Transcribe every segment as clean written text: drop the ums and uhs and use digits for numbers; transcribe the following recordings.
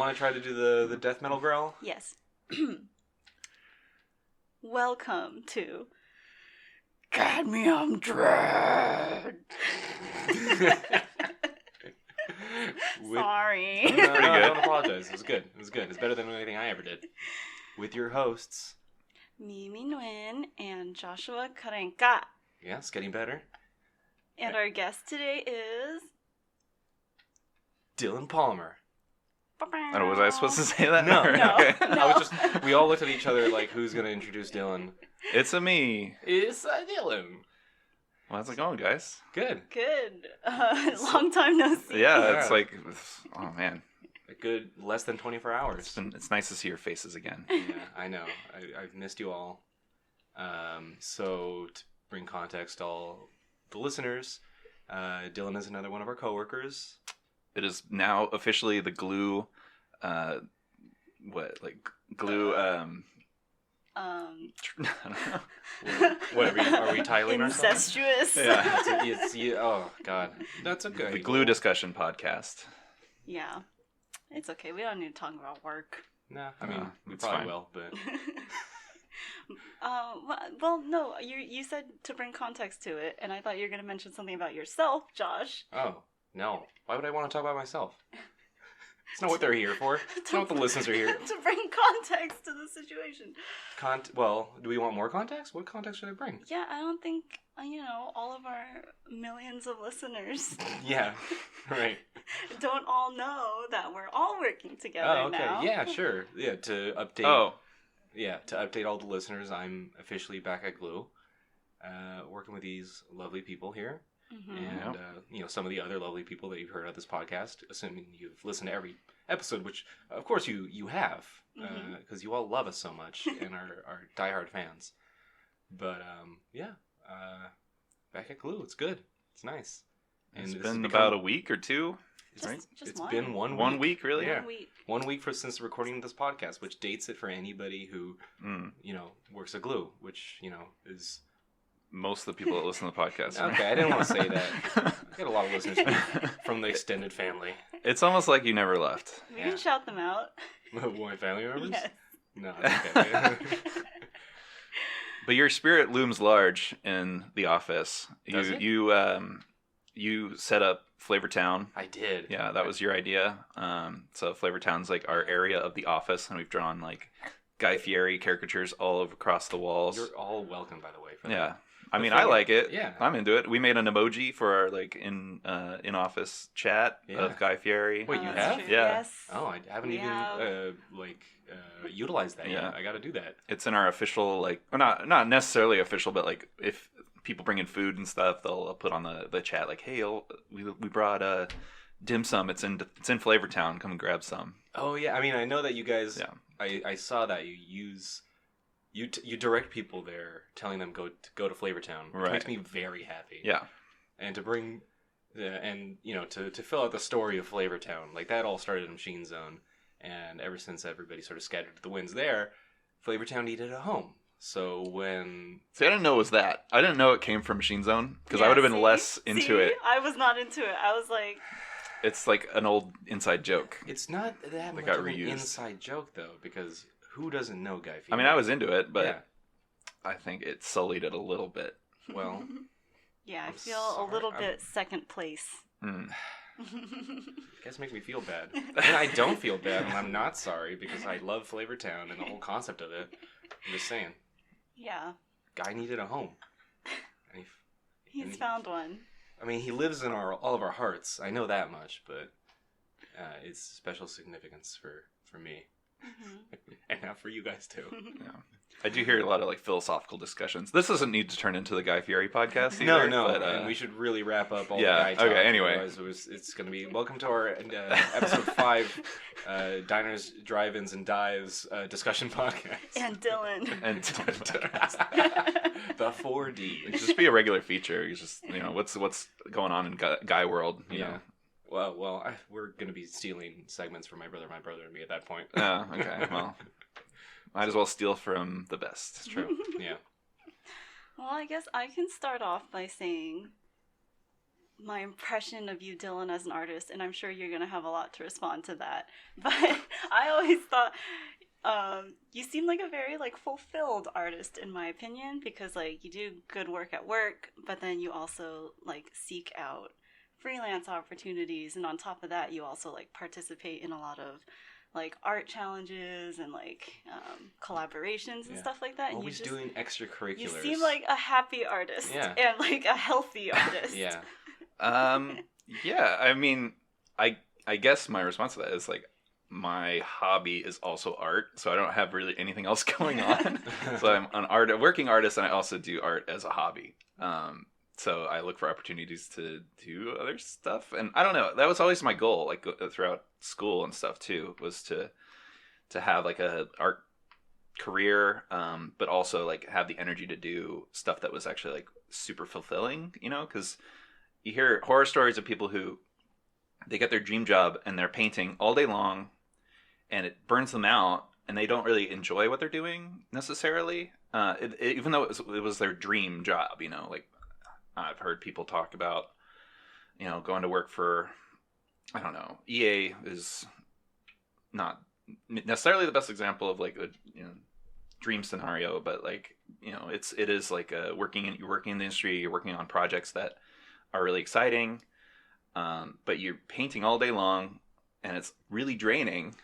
want to try to do the death metal growl? Yes. Welcome to Cadmium Dread. Sorry. No, pretty good. Don't apologize. It was good. It was good. It's better than anything I ever did. With your hosts, Mimi Nguyen and Joshua Karenka. Yeah, it's getting better. And our guest today is Dylan Palmer. Oh, was I supposed to say that? No. Okay. No. We all looked at each other like, who's going to introduce Dylan? It's a me. It's Dylan. Well, how's it going, guys? Good. Good. Long time no see. Yeah, it's like, oh man. A good less than 24 hours. It's nice to see your faces again. Yeah, I know. I've missed you all. So to bring context to all the listeners, Dylan is another one of our coworkers. It is now officially the glue, glue, I don't know. What are we tiling ourselves? Incestuous. Yeah. Oh, God. That's okay. The glue discussion podcast. Yeah. It's okay. We don't need to talk about work. No, I mean, we it's probably fine. will, but... Well, no, you said to bring context to it, and I thought you were going to mention something about yourself, Josh. Oh, no. Why would I want to talk about myself? It's not what they're here for. It's not what the listeners are here. To bring context to the situation. Well, do we want more context? What context should I bring? Yeah, I don't think, all of our millions of listeners Yeah, right. don't all know that we're all working together now. Yeah, sure. Yeah, to update... Oh. Yeah, to update all the listeners, I'm officially back at Glue, working with these lovely people here. Mm-hmm. And, some of the other lovely people that you've heard on this podcast, assuming you've listened to every episode, which, of course, you have, because you all love us so much and are diehard fans. But, back at Glue. It's good. It's nice. And It's been about a week or two. It's been 1 week. 1 week, really? Yeah. 1 week. 1 week since recording this podcast, which dates it for anybody who, works at Glue, which, is... Most of the people that listen to the podcast. Okay, I didn't want to say that. I get a lot of listeners from the extended family. It's almost like you never left. We can shout them out. My family members? Yes. No, it's okay. But your spirit looms large in the office. Does it? You set up Flavortown. I did. Yeah, that was your idea. So Flavortown's like our area of the office, and we've drawn like Guy Fieri caricatures all across the walls. You're all welcome, by the way. For Yeah. that. I mean, I like it. Yeah. I'm into it. We made an emoji for our like in office chat of Guy Fieri. Wait, you that's have? true. Yeah. Yes. Oh, I haven't We even have. utilized that Yeah. yet. I got to do that. It's in our official or not necessarily official, but like if people bring in food and stuff, they'll put on the chat like, hey, we brought dim sum. It's in Flavortown. Come and grab some. Oh yeah, I mean, I know that you guys. Yeah. I saw that you use. You direct people there, telling them go to Flavortown, which Right. makes me very happy. Yeah. And to bring, to fill out the story of Flavortown, like that all started in Machine Zone, and ever since everybody sort of scattered to the winds there, Flavortown needed a home. So when See, I didn't know it was that. I didn't know it came from Machine Zone because I would have been less into it. I was not into it. I was like... It's like an old inside joke. it's not that much got of an reused. inside joke though, because who doesn't know Guy Fieri? I mean, I was into it, but Yeah. I think it sullied it a little bit. Well, Yeah, I I'm feel sorry. a little bit second place. Mm. you guys make me feel bad, and I don't feel bad, and I'm not sorry because I love Flavortown and the whole concept of it. I'm just saying, Yeah, Guy needed a home. And he's found one. I mean, he lives in all of our hearts. I know that much, but it's special significance for me, and now for you guys too. Yeah. I do hear a lot of like philosophical discussions. This doesn't need to turn into the Guy Fieri podcast either. No, but, and we should really wrap up all yeah, the Guy talk. okay, anyway. Otherwise it's going to be welcome to our episode 5, Diners, Drive-Ins, and Dives discussion podcast. And Dylan. and The 4D. it should just be a regular feature. It's just what's going on in Guy world. You know. Well, we're going to be stealing segments from my brother, and me at that point. Oh, okay. Well, might as well steal from the best. It's true. Yeah. Well, I guess I can start off by saying my impression of you, Dylan, as an artist, and I'm sure you're gonna have a lot to respond to that. But I always thought you seem like a very like fulfilled artist, in my opinion, because like you do good work at work, but then you also like seek out freelance opportunities, and on top of that, you also like participate in a lot of like art challenges and like collaborations and stuff like that. And always doing extracurriculars. You seem like a happy artist, and like a healthy artist. Yeah. Yeah. I mean, I guess my response to that is like, my hobby is also art, so I don't have really anything else going on. So I'm a working artist, and I also do art as a hobby. So I look for opportunities to do other stuff, and I don't know. That was always my goal, like throughout school and stuff too, was to have like a art career, but also like have the energy to do stuff that was actually like super fulfilling. You know, because you hear horror stories of people who they get their dream job and they're painting all day long, and it burns them out, and they don't really enjoy what they're doing necessarily. Even though it was their dream job, you know, like. I've heard people talk about, you know, going to work for, I don't know, EA is not necessarily the best example of like a, you know, dream scenario, but like, you know, it is like you're working in the industry, you're working on projects that are really exciting, but you're painting all day long, and it's really draining,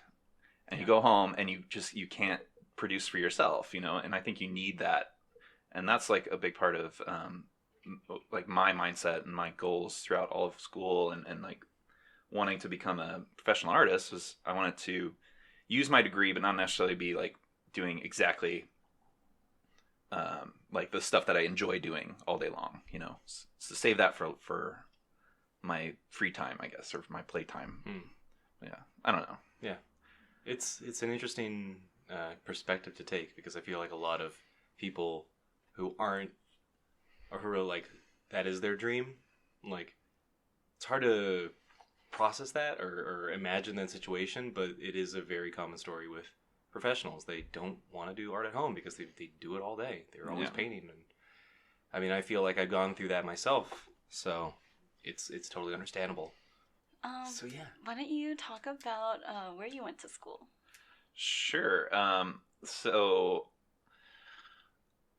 and you go home and you can't produce for yourself, you know, and I think you need that, and that's like a big part of like my mindset and my goals throughout all of school and like wanting to become a professional artist was I wanted to use my degree but not necessarily be like doing exactly like the stuff that I enjoy doing all day long, you know, so save that for my free time, I guess, or my playtime. Yeah, I don't know. Yeah, it's an interesting perspective to take, because I feel like a lot of people who aren't, or who are like, that is their dream, like, it's hard to process that or imagine that situation, but it is a very common story with professionals. They don't want to do art at home because they do it all day. They're always painting. And I mean, I feel like I've gone through that myself, so it's totally understandable. So yeah. Why don't you talk about where you went to school? Sure. So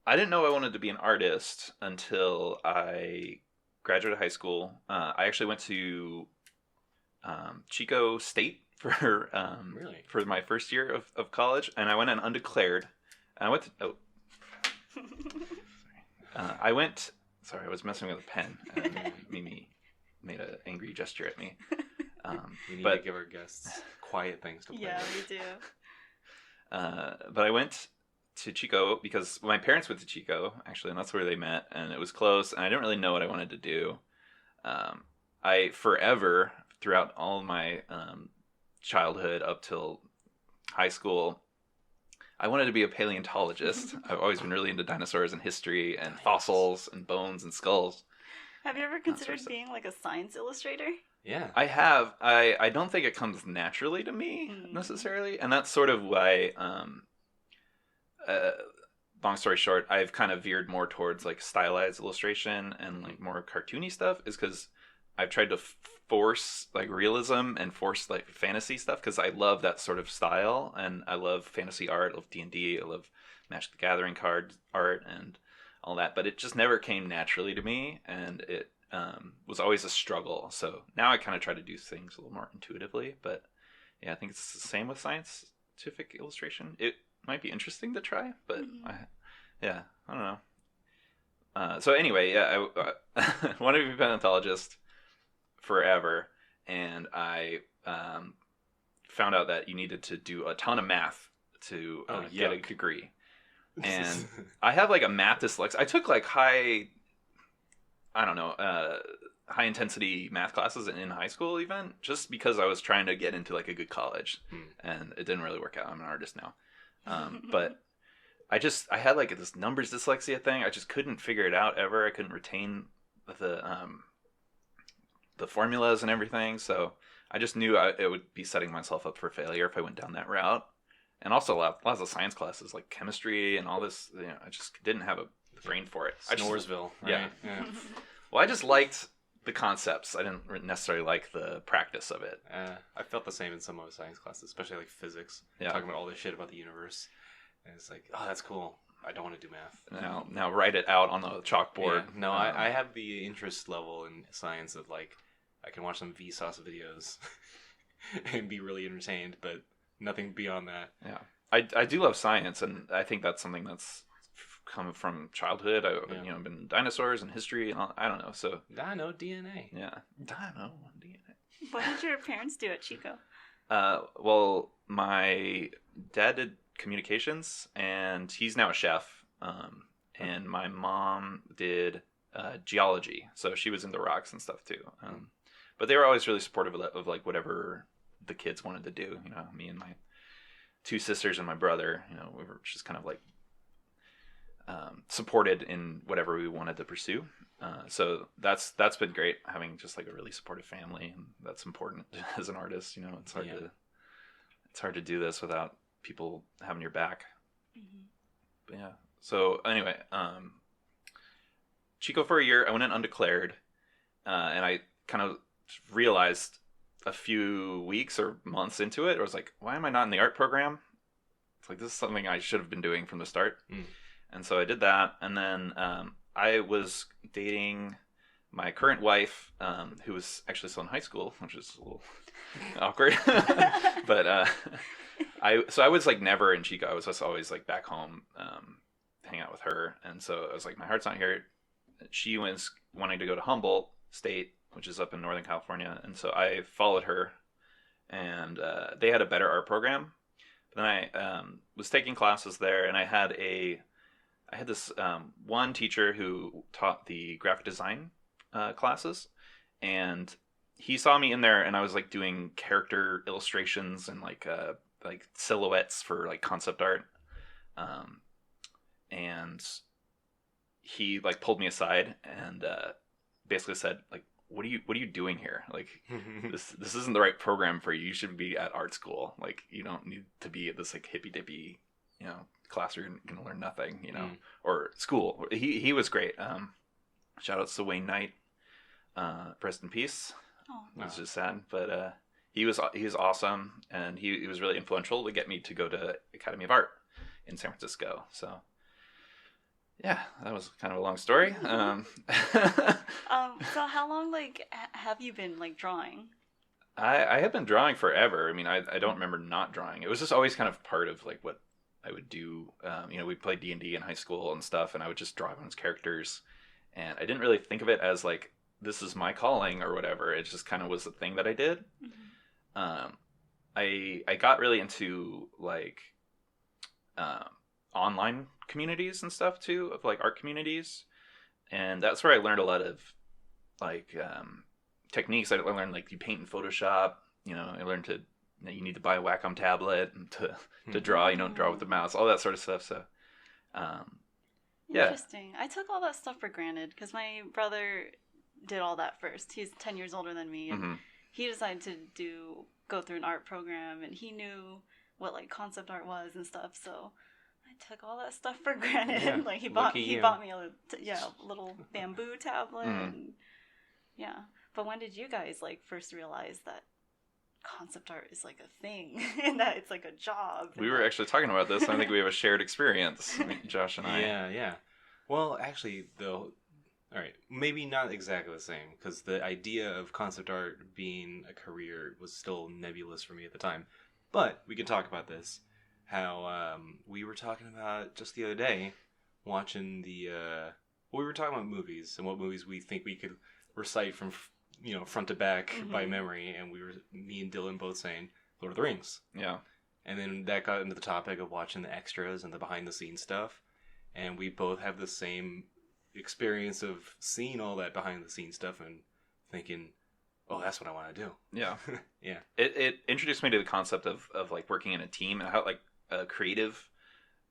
I didn't know I wanted to be an artist until I graduated high school. I actually went to Chico State for for my first year of college, and I went in undeclared. And I went to Sorry, I was messing with a pen, and Mimi made an angry gesture at me. We need to give our guests quiet things to play with. We do. But I went to Chico because my parents went to Chico, actually, and that's where they met, and it was close, and I didn't really know what I wanted to do. I forever, throughout all of my childhood up till high school, I wanted to be a paleontologist. I've always been really into dinosaurs and history and fossils and bones and skulls. Have you ever considered being like a science illustrator? Yeah. I have. I don't think it comes naturally to me necessarily, and that's sort of why long story short, I've kind of veered more towards like stylized illustration and like more cartoony stuff, is because I've tried to force like realism and force like fantasy stuff, because I love that sort of style, and I love fantasy art, I love D&D, I love Magic the Gathering card art and all that, but it just never came naturally to me, and it was always a struggle. So now I kind of try to do things a little more intuitively, but yeah, I think it's the same with scientific illustration. It might be interesting to try, but I don't know. So anyway, yeah, I wanted to be a paleontologist forever, and I found out that you needed to do a ton of math to get a degree. And I have like a math dyslexia. I took like high intensity math classes in high school, even just because I was trying to get into like a good college, and it didn't really work out. I'm an artist now. But I had like this numbers dyslexia thing. I just couldn't figure it out ever. I couldn't retain the formulas and everything. So I just knew it would be setting myself up for failure if I went down that route. And also lots of science classes like chemistry and all this. I just didn't have a brain for it. Snoresville, right? Yeah. Well, I just liked the concepts. I didn't necessarily like the practice of it. I felt the same in some of the science classes, especially like physics. Yeah. Talking about all this shit about the universe. And it's like, oh, that's cool. I don't want to do math. Now write it out on the chalkboard. Yeah. No, I have the interest level in science of like, I can watch some Vsauce videos and be really entertained, but nothing beyond that. Yeah. I do love science, and I think that's something that's come from childhood. I've been dinosaurs and history and all, I don't know. So Dino DNA. Yeah. Dino DNA. What did your parents do at Chico? Well, my dad did communications, and he's now a chef. And my mom did geology, so she was into rocks and stuff too. But they were always really supportive of like whatever the kids wanted to do. You know, me and my 2 sisters and my brother. You know, we were just kind of like supported in whatever we wanted to pursue. So that's been great, having just like a really supportive family, and that's important as an artist. You know, it's hard to do this without people having your back. Mm-hmm. But yeah. So anyway, Chico for a year. I went in undeclared, and I kind of realized a few weeks or months into it, I was like, why am I not in the art program? It's like, this is something I should have been doing from the start. And so I did that, and then I was dating my current wife, who was actually still in high school, which is a little awkward. But I was like never in Chico. I was just always like back home, hang out with her. And so I was like, my heart's not here. She was wanting to go to Humboldt State, which is up in Northern California. And so I followed her, and they had a better art program. But then I was taking classes there, and I had this one teacher who taught the graphic design classes, and he saw me in there, and I was like doing character illustrations and like silhouettes for like concept art, and he like pulled me aside and basically said like, what are you doing here? Like, this isn't the right program for you. You should be at art school. Like, you don't need to be at this like hippy dippy, you know, class where you're gonna learn nothing, you know, or school. He was great. Shout outs to Wayne Knight. Rest in peace. It was just sad, but he was awesome, and he was really influential to get me to go to Academy of Art in San Francisco. So yeah, that was kind of a long story. So how long have you been drawing? I have been drawing forever. I mean, I don't remember not drawing. It was just always kind of part of like what I would do. You know, we played D&D in high school and stuff, and I would just draw everyone's characters, and I didn't really think of it as like, this is my calling or whatever. It just kind of was the thing that I did. I got really into like online communities and stuff too, of like art communities, and that's where I learned a lot of like techniques. I learned like you paint in Photoshop. You know, I learned that you need to buy a Wacom tablet to draw. You don't draw with the mouse, all that sort of stuff. So Interesting. I took all that stuff for granted because my brother did all that first. He's 10 years older than me, and he decided to go through an art program, and he knew what like concept art was and stuff. So I took all that stuff for granted. Yeah. Like he bought me a little bamboo tablet. And, yeah. But when did you guys like first realize that concept art is like a thing and that it's like a job? We were actually talking about this. I think we have a shared experience, Josh and I. Yeah. Well, actually, though, all right, maybe not exactly the same, because the idea of concept art being a career was still nebulous for me at the time. But we can talk about this. How we were talking about just the other day, watching we were talking about movies and what movies we think we could recite from front to back by memory, and me and Dylan both saying Lord of the Rings. Yeah. And then that got into the topic of watching the extras and the behind the scenes stuff, and we both have the same experience of seeing all that behind the scenes stuff and thinking, oh, that's what I want to do. Yeah. Yeah. It introduced me to the concept of like working in a team and how like a creative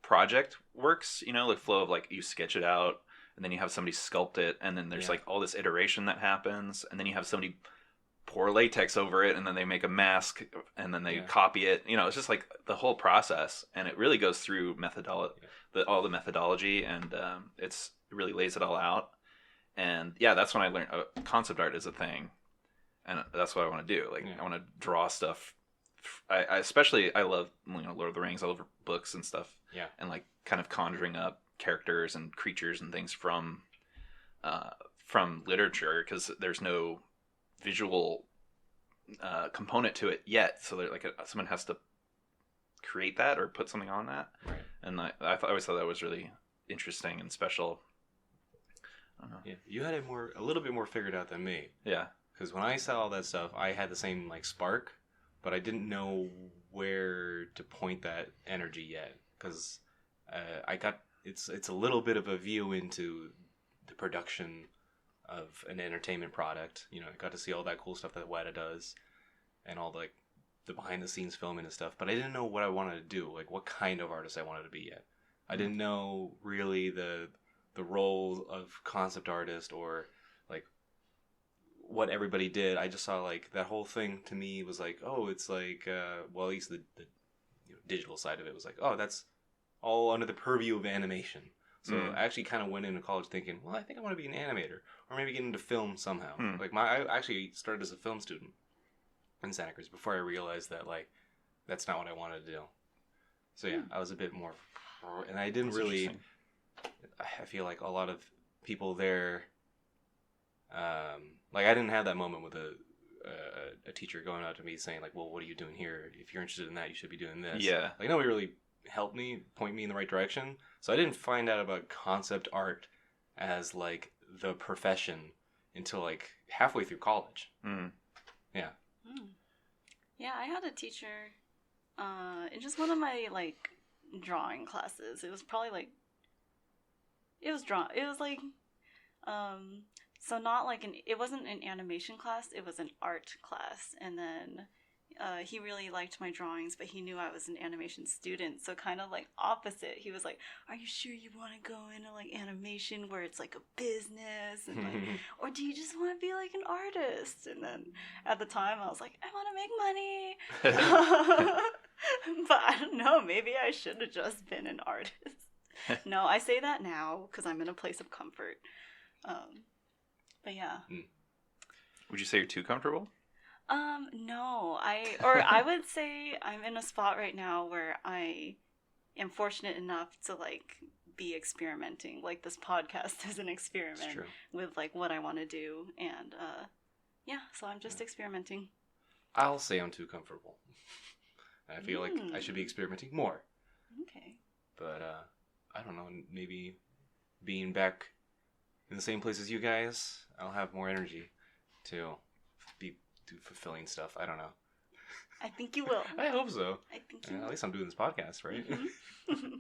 project works, you know, like flow of like you sketch it out and then you have somebody sculpt it, and then there's like all this iteration that happens, and then you have somebody pour latex over it, and then they make a mask, and then they copy it. You know, it's just like the whole process, and it really goes through all the methodology, and it really lays it all out. And yeah, that's when I learned concept art is a thing, and that's what I want to do. Like I want to draw stuff. I especially I love Lord of the Rings. I love books and stuff. Yeah, and like kind of conjuring up characters and creatures and things from literature, because there's no visual component to it yet. So like someone has to create that or put something on that. Right. And I always thought that was really interesting and special. I don't know. Yeah, you had it a little bit more figured out than me. Yeah. Because when I saw all that stuff, I had the same like spark, but I didn't know where to point that energy yet. Because it's a little bit of a view into the production of an entertainment product. You know, I got to see all that cool stuff that Weta does, and all the behind the scenes filming and stuff. But I didn't know what I wanted to do, like what kind of artist I wanted to be yet. I didn't know really the role of concept artist or like what everybody did. I just saw like that whole thing to me was like, oh, it's like well, at least the digital side of it was like, oh, that's all under the purview of animation. So I actually kind of went into college thinking, well, I think I want to be an animator or maybe get into film somehow. Like I actually started as a film student in Santa Cruz before I realized that like that's not what I wanted to do. So yeah, I was a bit more, and I didn't really. I feel like a lot of people there, like I didn't have that moment with a teacher going out to me saying like, well, what are you doing here? If you're interested in that, you should be doing this. Yeah. Like nobody really helped me, point me in the right direction. So I didn't find out about concept art as like the profession until like halfway through college. Yeah. Yeah, I had a teacher in just one of my like drawing classes. It was probably like it was like so not like it wasn't an animation class, it was an art class. And then he really liked my drawings, but he knew I was an animation student, so kind of like opposite. He was like, are you sure you want to go into like animation where it's like a business, and like, or do you just want to be like an artist? And then at the time I was like, I want to make money. But I don't know, maybe I should have just been an artist. No, I say that now because I'm in a place of comfort. But yeah. Would you say you're too comfortable? No, I would say I'm in a spot right now where I am fortunate enough to like be experimenting. Like this podcast is an experiment with like what I want to do, and yeah, so I'm just experimenting. I'll say I'm too comfortable. I feel like I should be experimenting more. Okay. But I don't know, maybe being back in the same place as you guys, I'll have more energy to do fulfilling stuff. I don't know. I think you will. I hope so. I think you will. At least I'm doing this podcast, right? Mm-hmm.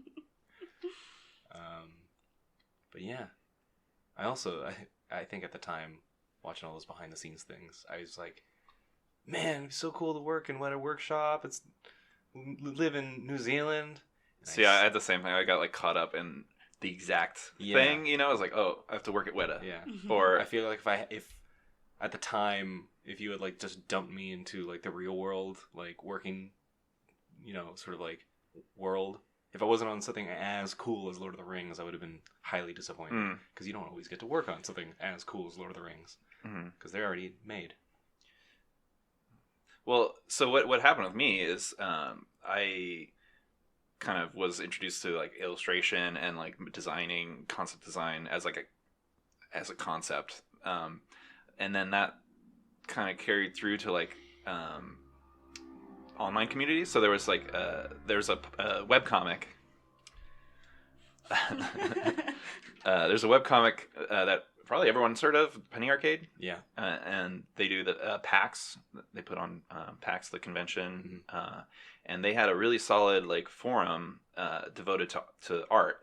But yeah, I also I think at the time watching all those behind the scenes things, I was like, man, it's so cool to work in a workshop. It's live in New Zealand. See, I had the same thing. I got like caught up in the exact thing. You know, I was like, oh, I have to work at Weta. Yeah. Mm-hmm. Or I feel like if at the time, if you had like just dumped me into like the real world, like working, you know, sort of like world, if I wasn't on something as cool as Lord of the Rings, I would have been highly disappointed, because you don't always get to work on something as cool as Lord of the Rings, because they're already made. Well, so what happened with me is I kind of was introduced to like illustration and like designing, concept design as a concept, and then that kind of carried through to like online communities. So there was like there's a webcomic. There's a webcomic that probably everyone's heard of, Penny Arcade. Yeah. And they do the PAX. They put on PAX, the convention. And they had a really solid like forum devoted to art.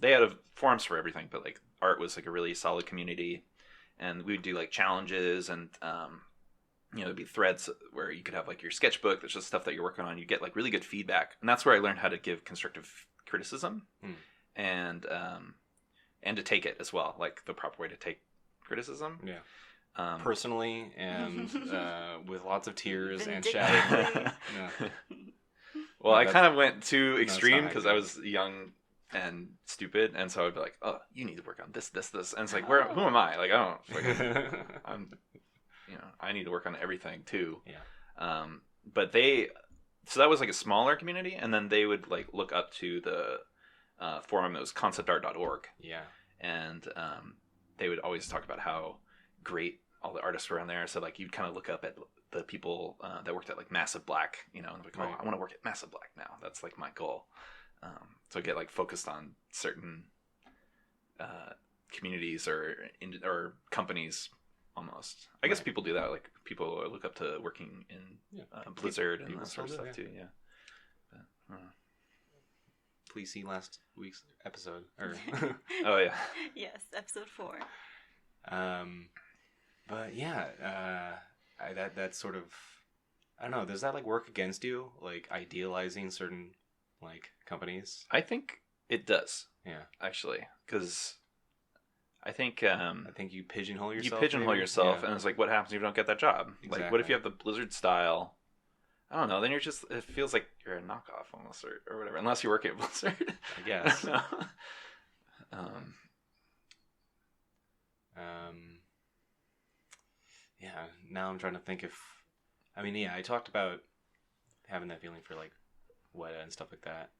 They had forums for everything, but like art was like a really solid community. And we would do like challenges, and you know, there'd be threads where you could have like your sketchbook. That's just stuff that you're working on. You get like really good feedback, and that's where I learned how to give constructive criticism, and to take it as well, like the proper way to take criticism. Yeah. Personally, and with lots of tears and shouting. Well, I kind of went too extreme because I was a young and stupid, and so I'd be like, oh, you need to work on this, and it's like, who am I? Like, I don't fucking, I need to work on everything too. Yeah. But so that was like a smaller community, and then they would like look up to the forum that was conceptart.org. Yeah. And they would always talk about how great all the artists were on there. So like you'd kind of look up at the people that worked at like Massive Black, and like, oh, I want to work at Massive Black now. That's like my goal. So I get like focused on certain communities or companies almost. I guess people do that. Like people look up to working in Blizzard and that sort of stuff too. Yeah. But, please see last week's episode. Oh yeah. Yes, episode 4. But yeah, that sort of, I don't know. Does that like work against you? Like idealizing certain like companies? I think it does. Yeah, actually, because I think you pigeonhole yourself. You pigeonhole yourself, and it's like, what happens if you don't get that job? Exactly. Like, what if you have the Blizzard style? I don't know. Then it feels like you're a knockoff almost, or whatever. Unless you work at Blizzard, I guess. Yeah. Now I'm trying to think if, I talked about having that feeling for like Weta and stuff like that.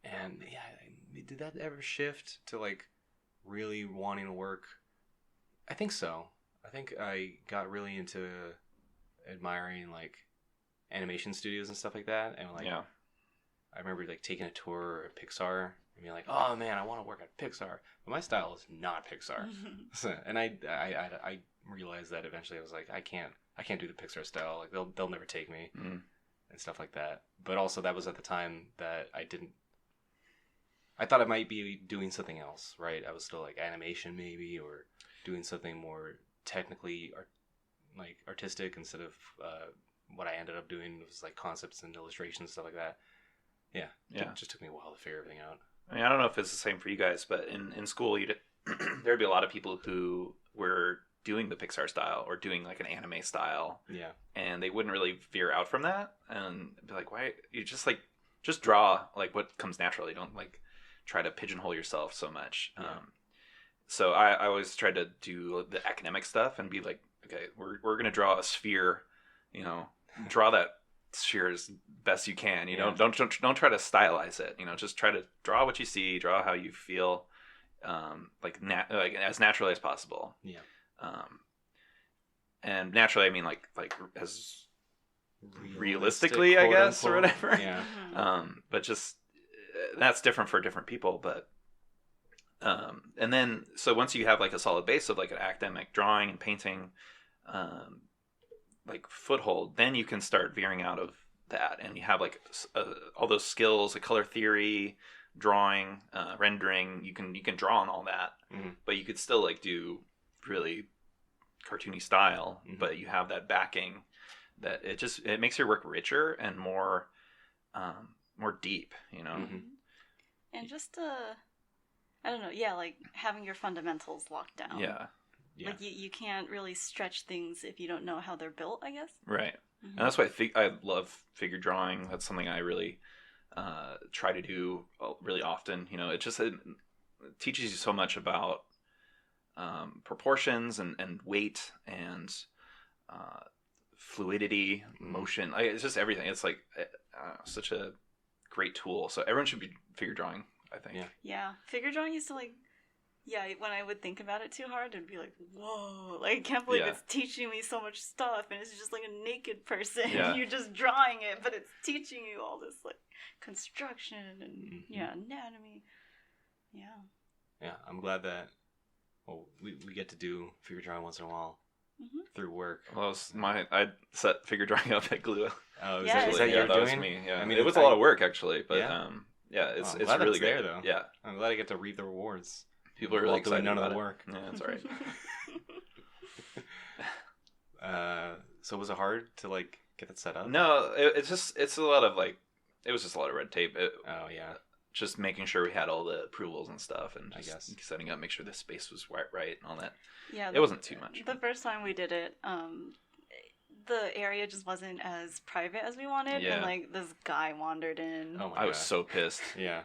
And yeah, did that ever shift to like really wanting to work? I think so. I think I got really into admiring like animation studios and stuff like that, and like I remember like taking a tour at Pixar and being like, oh man, I want to work at Pixar, but my style is not Pixar. And I realized that eventually. I was like, I can't do the Pixar style. Like they'll never take me and stuff like that. But also that was at the time that I thought I might be doing something else, right? I was still like animation maybe, or doing something more technically artistic instead of what I ended up doing was like concepts and illustrations, stuff like that. Yeah. It just took me a while to figure everything out. I mean, I don't know if it's the same for you guys, but in school, there'd be a lot of people who were doing the Pixar style or doing like an anime style. Yeah. And they wouldn't really veer out from that and be like, why? You just draw like what comes naturally. Don't like try to pigeonhole yourself so much. Yeah. So I always tried to do the academic stuff and be like, okay, we're going to draw a sphere, draw that sphere as best you can. Don't try to stylize it. Just try to draw what you see, draw how you feel, like as naturally as possible. Yeah. And naturally, I mean like as realistically, I guess, or whatever. Yeah. But just that's different for different people. But and then so once you have like a solid base of like an academic drawing and painting, like foothold, then you can start veering out of that, and you have like all those skills, like color theory, drawing, rendering. You can draw on all that, but you could still like do really cartoony style, but you have that backing that it makes your work richer and more deep, And just I don't know, like having your fundamentals locked down. Yeah. Like you can't really stretch things if you don't know how they're built, I guess. Right. And that's why I love figure drawing. That's something I really try to do really often. It teaches you so much about proportions and weight and fluidity, motion. It's just everything. It's like such a great tool. So everyone should be figure drawing, I think. Yeah. Figure drawing used to when I would think about it too hard, it'd be like, whoa, like I can't believe it's teaching me so much stuff, and it's just like a naked person. Yeah. You're just drawing it, but it's teaching you all this like construction and anatomy. Yeah, I'm glad that we get to do figure drawing once in a while through work. Well, I set figure drawing up at Glue. Oh, is that you're that doing? Was me. Yeah, I mean, it was a lot of work actually, but it's really great there though. Yeah, I'm glad I get to reap the rewards. People are really excited doing none about of the work. Yeah, that's all right. So was it hard to like get it set up? No, it's a lot of like, it was just a lot of red tape. Just making sure we had all the approvals and stuff, and just setting up, make sure the space was right and all that. Yeah, it wasn't too much. The first time we did it, the area just wasn't as private as we wanted, Yeah. and like this guy wandered in. Oh my I was God. so pissed. Yeah.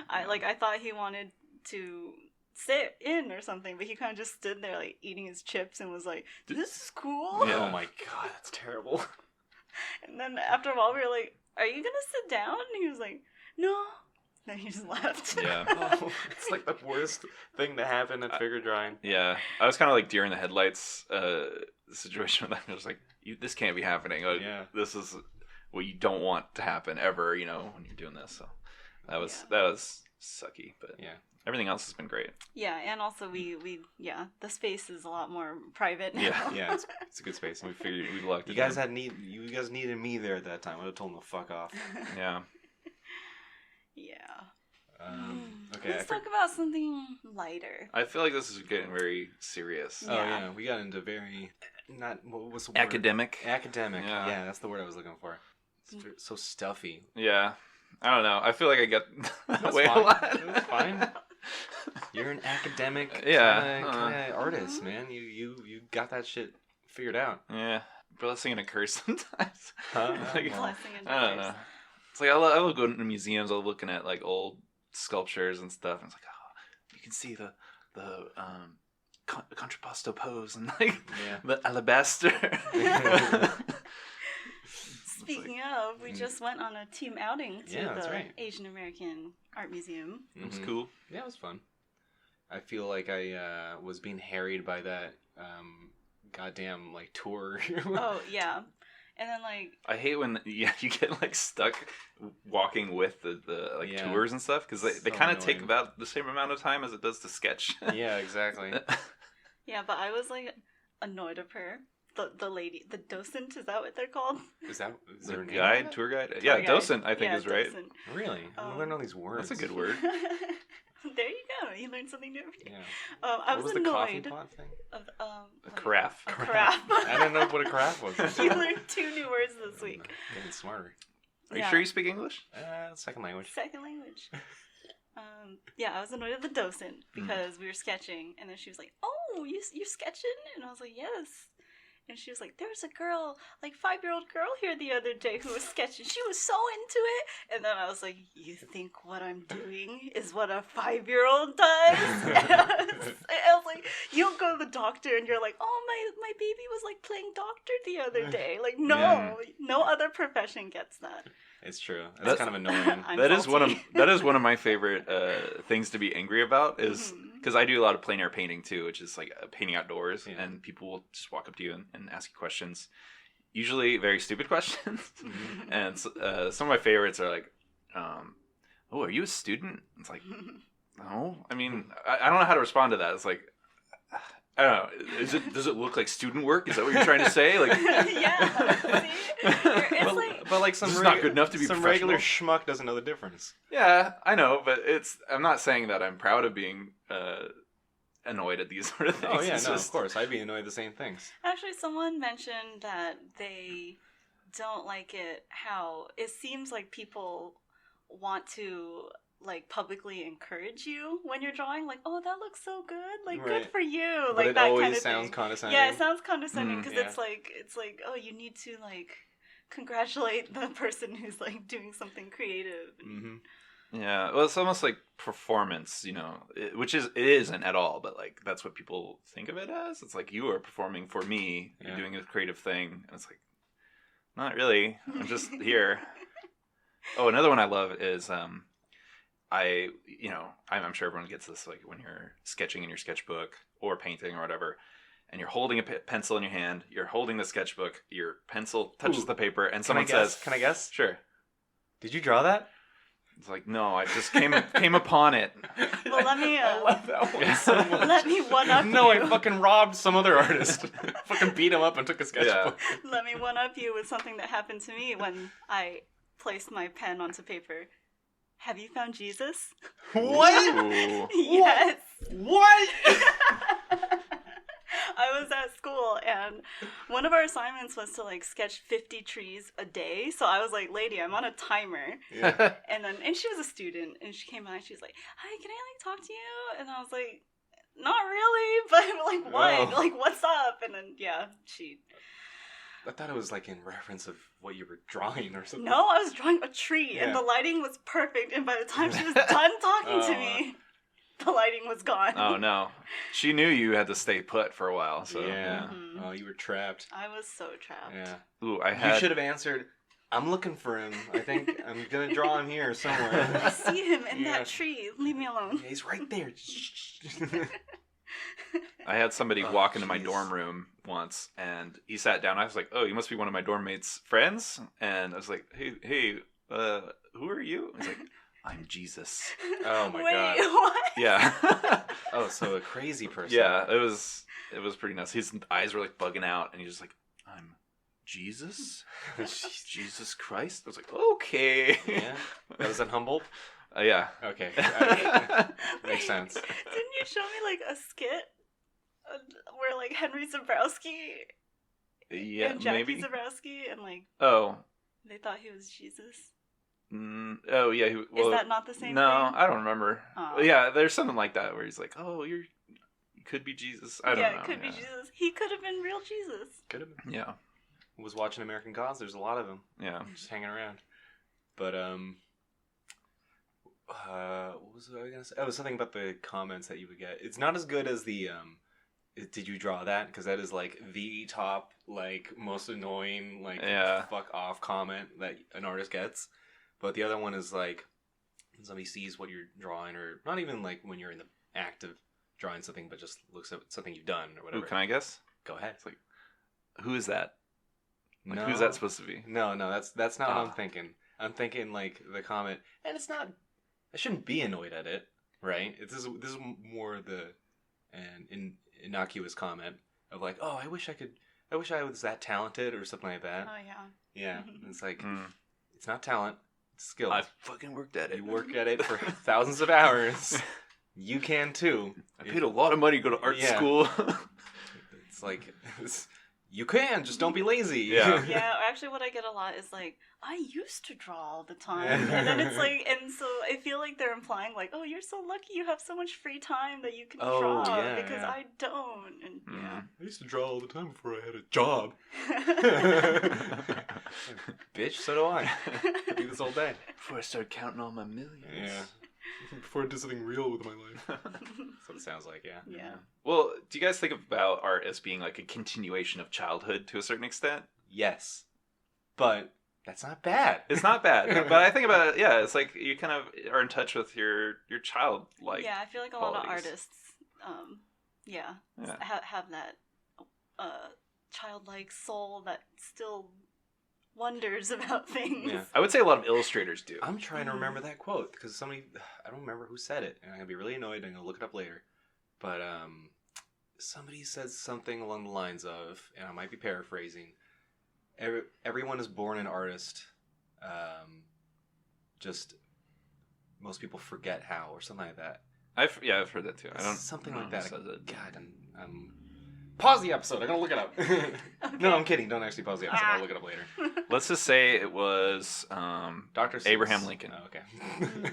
I thought he wanted to sit in or something, but he kind of just stood there like eating his chips and was like, "This is cool." Yeah. Oh my God, that's terrible. And then after a while, we were like, "Are you gonna sit down?" And he was like, "No." Then he just left. Yeah. Oh, it's like the worst thing to happen at figure drawing. Yeah, I was kind of like deer in the headlights situation with that. I was like, this can't be happening. Like, Yeah. this is what you don't want to happen ever, you know, when you're doing this. So that was sucky, but Yeah. everything else has been great. Yeah, and also we the space is a lot more private now. Yeah. Yeah, it's a good space. We figured we lucked You it guys in. you guys needed me there at that time. I would have told them to fuck off. Yeah. Yeah. Okay. Let's talk about something lighter. I feel like this is getting very serious. Oh Yeah. yeah, we got into very what was the word? Academic. Academic. Yeah. Yeah, that's the word I was looking for. It's so stuffy. Yeah. I don't know. I feel like I get That's way a fine. lot. That's fine. You're an academic Yeah. kind of artist, man. You got that shit figured out. Yeah. Blessing and a curse sometimes. Huh? Like, Well, Blessing and I don't curse. know. It's like I love going to museums. I love looking at like old sculptures and stuff. And it's like, oh, you can see the contrapposto pose and like Yeah. the alabaster. Speaking of, we just went on a team outing to Yeah, that's the right. Asian American Art Museum. It was Mhm. cool. Yeah, it was fun. I feel like I was being harried by that goddamn like tour. Oh yeah, and then like I hate when you get like stuck walking with the like Yeah. tours and stuff because they So kind of take annoying. about the same amount of time as it does to sketch. Yeah, exactly. yeah, but I was like annoyed of her. The lady, the docent, is that what they're called? Is there The a name guide, for that? tour guide, Tour yeah, guide. docent. I think Yeah, is right. docent. Really? I learned all these words. That's a good word. There you go. You learned something new every day. Yeah. I What was was the coffee annoyed pot thing? of A carafe. A carafe. I didn't know what a carafe was. You learned 2 new words this week. Getting smarter. Are you sure you speak English? Second language. Second language. Yeah, I was annoyed at the docent because we were sketching, and then she was like, "Oh, you're sketching?" And I was like, "Yes." And she was like, "There was a girl, like 5-year-old girl here the other day who was sketching. She was so into it." And then I was like, "You think what I'm doing is what a 5-year-old does?" And I was like, "You don't go to the doctor and you're like, oh, my baby was like playing doctor the other day." Like, no, Yeah. no other profession gets that. It's true. That's kind of annoying. I'm That is salty. one of my favorite things to be angry about is because I do a lot of plein air painting too, which is like painting outdoors, Yeah. and people will just walk up to you and ask you questions, usually very stupid questions. And some of my favorites are like, "Oh, are you a student?" It's like, no. I mean, I don't know how to respond to that. It's like, I don't know. Does it look like student work? Is that what you're trying to say? Like, Yeah. See? It's but, like, but like some This is not good enough to be some regular professional. schmuck doesn't know the difference. yeah, I know, but I'm not saying that I'm proud of being annoyed at these sort of things. Oh yeah, It's no, just- of course. I'd be annoyed at the same things. actually, someone mentioned that they don't like it how it seems like people want to like publicly encourage you when you're drawing, like, "Oh, that looks so good, like Right. good for you," But like it that always kind of sounds thing. condescending. Yeah, it sounds condescending because yeah. it's like, oh, you need to like congratulate the person who's like doing something creative. Mm-hmm. Yeah, well, it's almost like performance, you know, which it isn't at all, but like that's what people think of it as. It's like you are performing for me, Yeah. you're doing a creative thing, and it's like, not really. I'm just here. Oh, another one I love is I'm sure everyone gets this, like when you're sketching in your sketchbook or painting or whatever, and you're holding a pencil in your hand, you're holding the sketchbook, your pencil touches Ooh. the paper, and Can I someone guess? says, Can I guess? "Sure." Did you draw that? It's like, no, I just came upon it. Well, let me. I love that one so much. Let me one up No, you. I fucking robbed some other artist. Fucking beat him up and took a sketchbook. Let me one up you with something that happened to me when I placed my pen onto paper. Have you found Jesus? What? Ooh. Yes. What? I was at school and one of our assignments was to like sketch 50 trees a day. So I was like, "Lady, I'm on a timer." Yeah. And she was a student and she came out and she was like, "Hi, can I like talk to you?" And I was like, "Not really, but like what? Oh. Like what's up?" And then yeah, she I thought it was like in reference of what you were drawing or something. No, I was drawing a tree, and Yeah. the lighting was perfect. And by the time she was done talking to me, the lighting was gone. Oh no, she knew you had to stay put for a while. So Yeah. Mhm. Oh, you were trapped. I was so trapped. Yeah. Ooh, I You had. should have answered. I'm looking for him. I think I'm gonna draw him here I somewhere. see him in Yeah. that tree. Leave me alone. Yeah, he's right there. I had somebody Oh, walk into my jeez. dorm room once, and he sat down. I was like, "Oh, you must be one of my dorm mates' friends." And I was like, "Hey, who are you?" He's like, "I'm Jesus." Oh my Wait, God. what? Yeah, Oh, so a crazy person. yeah. It was pretty nuts. His eyes were like bugging out, and he was just like, "I'm Jesus, Jesus Christ." I was like, "Okay." Yeah. That was in Humboldt. Yeah. Okay. Makes Wait, sense. Didn't you show me like a skit where like Henry Zabrowski Yeah, and Jackie maybe. Zabrowski and like Oh. they thought he was Jesus? Oh yeah. Is that not the same No, thing? I don't remember. Oh. Yeah, there's something like that where he's like, "Oh, you could be Jesus." I don't know. Yeah, it could be Jesus. He could have been real Jesus. Could have been. Yeah, Was watching American Gods. There's a lot of them yeah. just hanging around. But what was I gonna say? Oh, it was something about the comments that you would get. It's not as good as the did you draw that? Because that is like the top, like most annoying, like Yeah. fuck off comment that an artist gets. But the other one is like when somebody sees what you're drawing, or not even like when you're in the act of drawing something, but just looks at something you've done or Ooh, whatever. can I guess? Go ahead. It's like, who is that? Like, No. who's that supposed to be? No, that's not what I'm Ah. thinking. I'm thinking like the comment, and it's not. I shouldn't be annoyed at it, right? This is more an innocuous comment of like, oh, I wish I was that talented or something like that. Oh yeah. Yeah, it's like Mm. it's not talent, it's skill. I fucking worked at it. You work at it for thousands of hours. You can too. I paid a lot of money to go to art Yeah. school. It's like you can, just don't be lazy. Yeah. Yeah, actually what I get a lot is like, I used to draw all the time. Yeah. And then it's like, and so I feel like they're implying like, oh, you're so lucky you have so much free time that you can Oh, draw yeah, because yeah. I don't. And Mm. I used to draw all the time before I had a job. yeah. Bitch, so do I. I do this all day. Before I started counting all my millions. Yeah. Before I did something real with my life. That's what it sounds like, yeah. Yeah. Well, do you guys think about art as being like a continuation of childhood to a certain extent? Yes. But that's not bad. It's not bad, but I think about it. Yeah, it's like you kind of are in touch with your child. Like, yeah, I feel like a lot of qualities. artists, Yeah. have that childlike soul that still wonders about things. Yeah. I would say a lot of illustrators do. I'm trying to remember that quote because somebody, I don't remember who said it, and I'm going to be really annoyed and I'm going to look it up later. But somebody said something along the lines of, and I might be paraphrasing, everyone is born an artist, just most people forget how, or something like that. I've heard that too. I don't Something I like don't that. know who says it. God, I'm pause the episode. I'm gonna look it up. No, I'm kidding. Don't actually pause the episode. I'll look it up later. Let's just say it was Dr. Seuss. Abraham Lincoln. Oh, okay.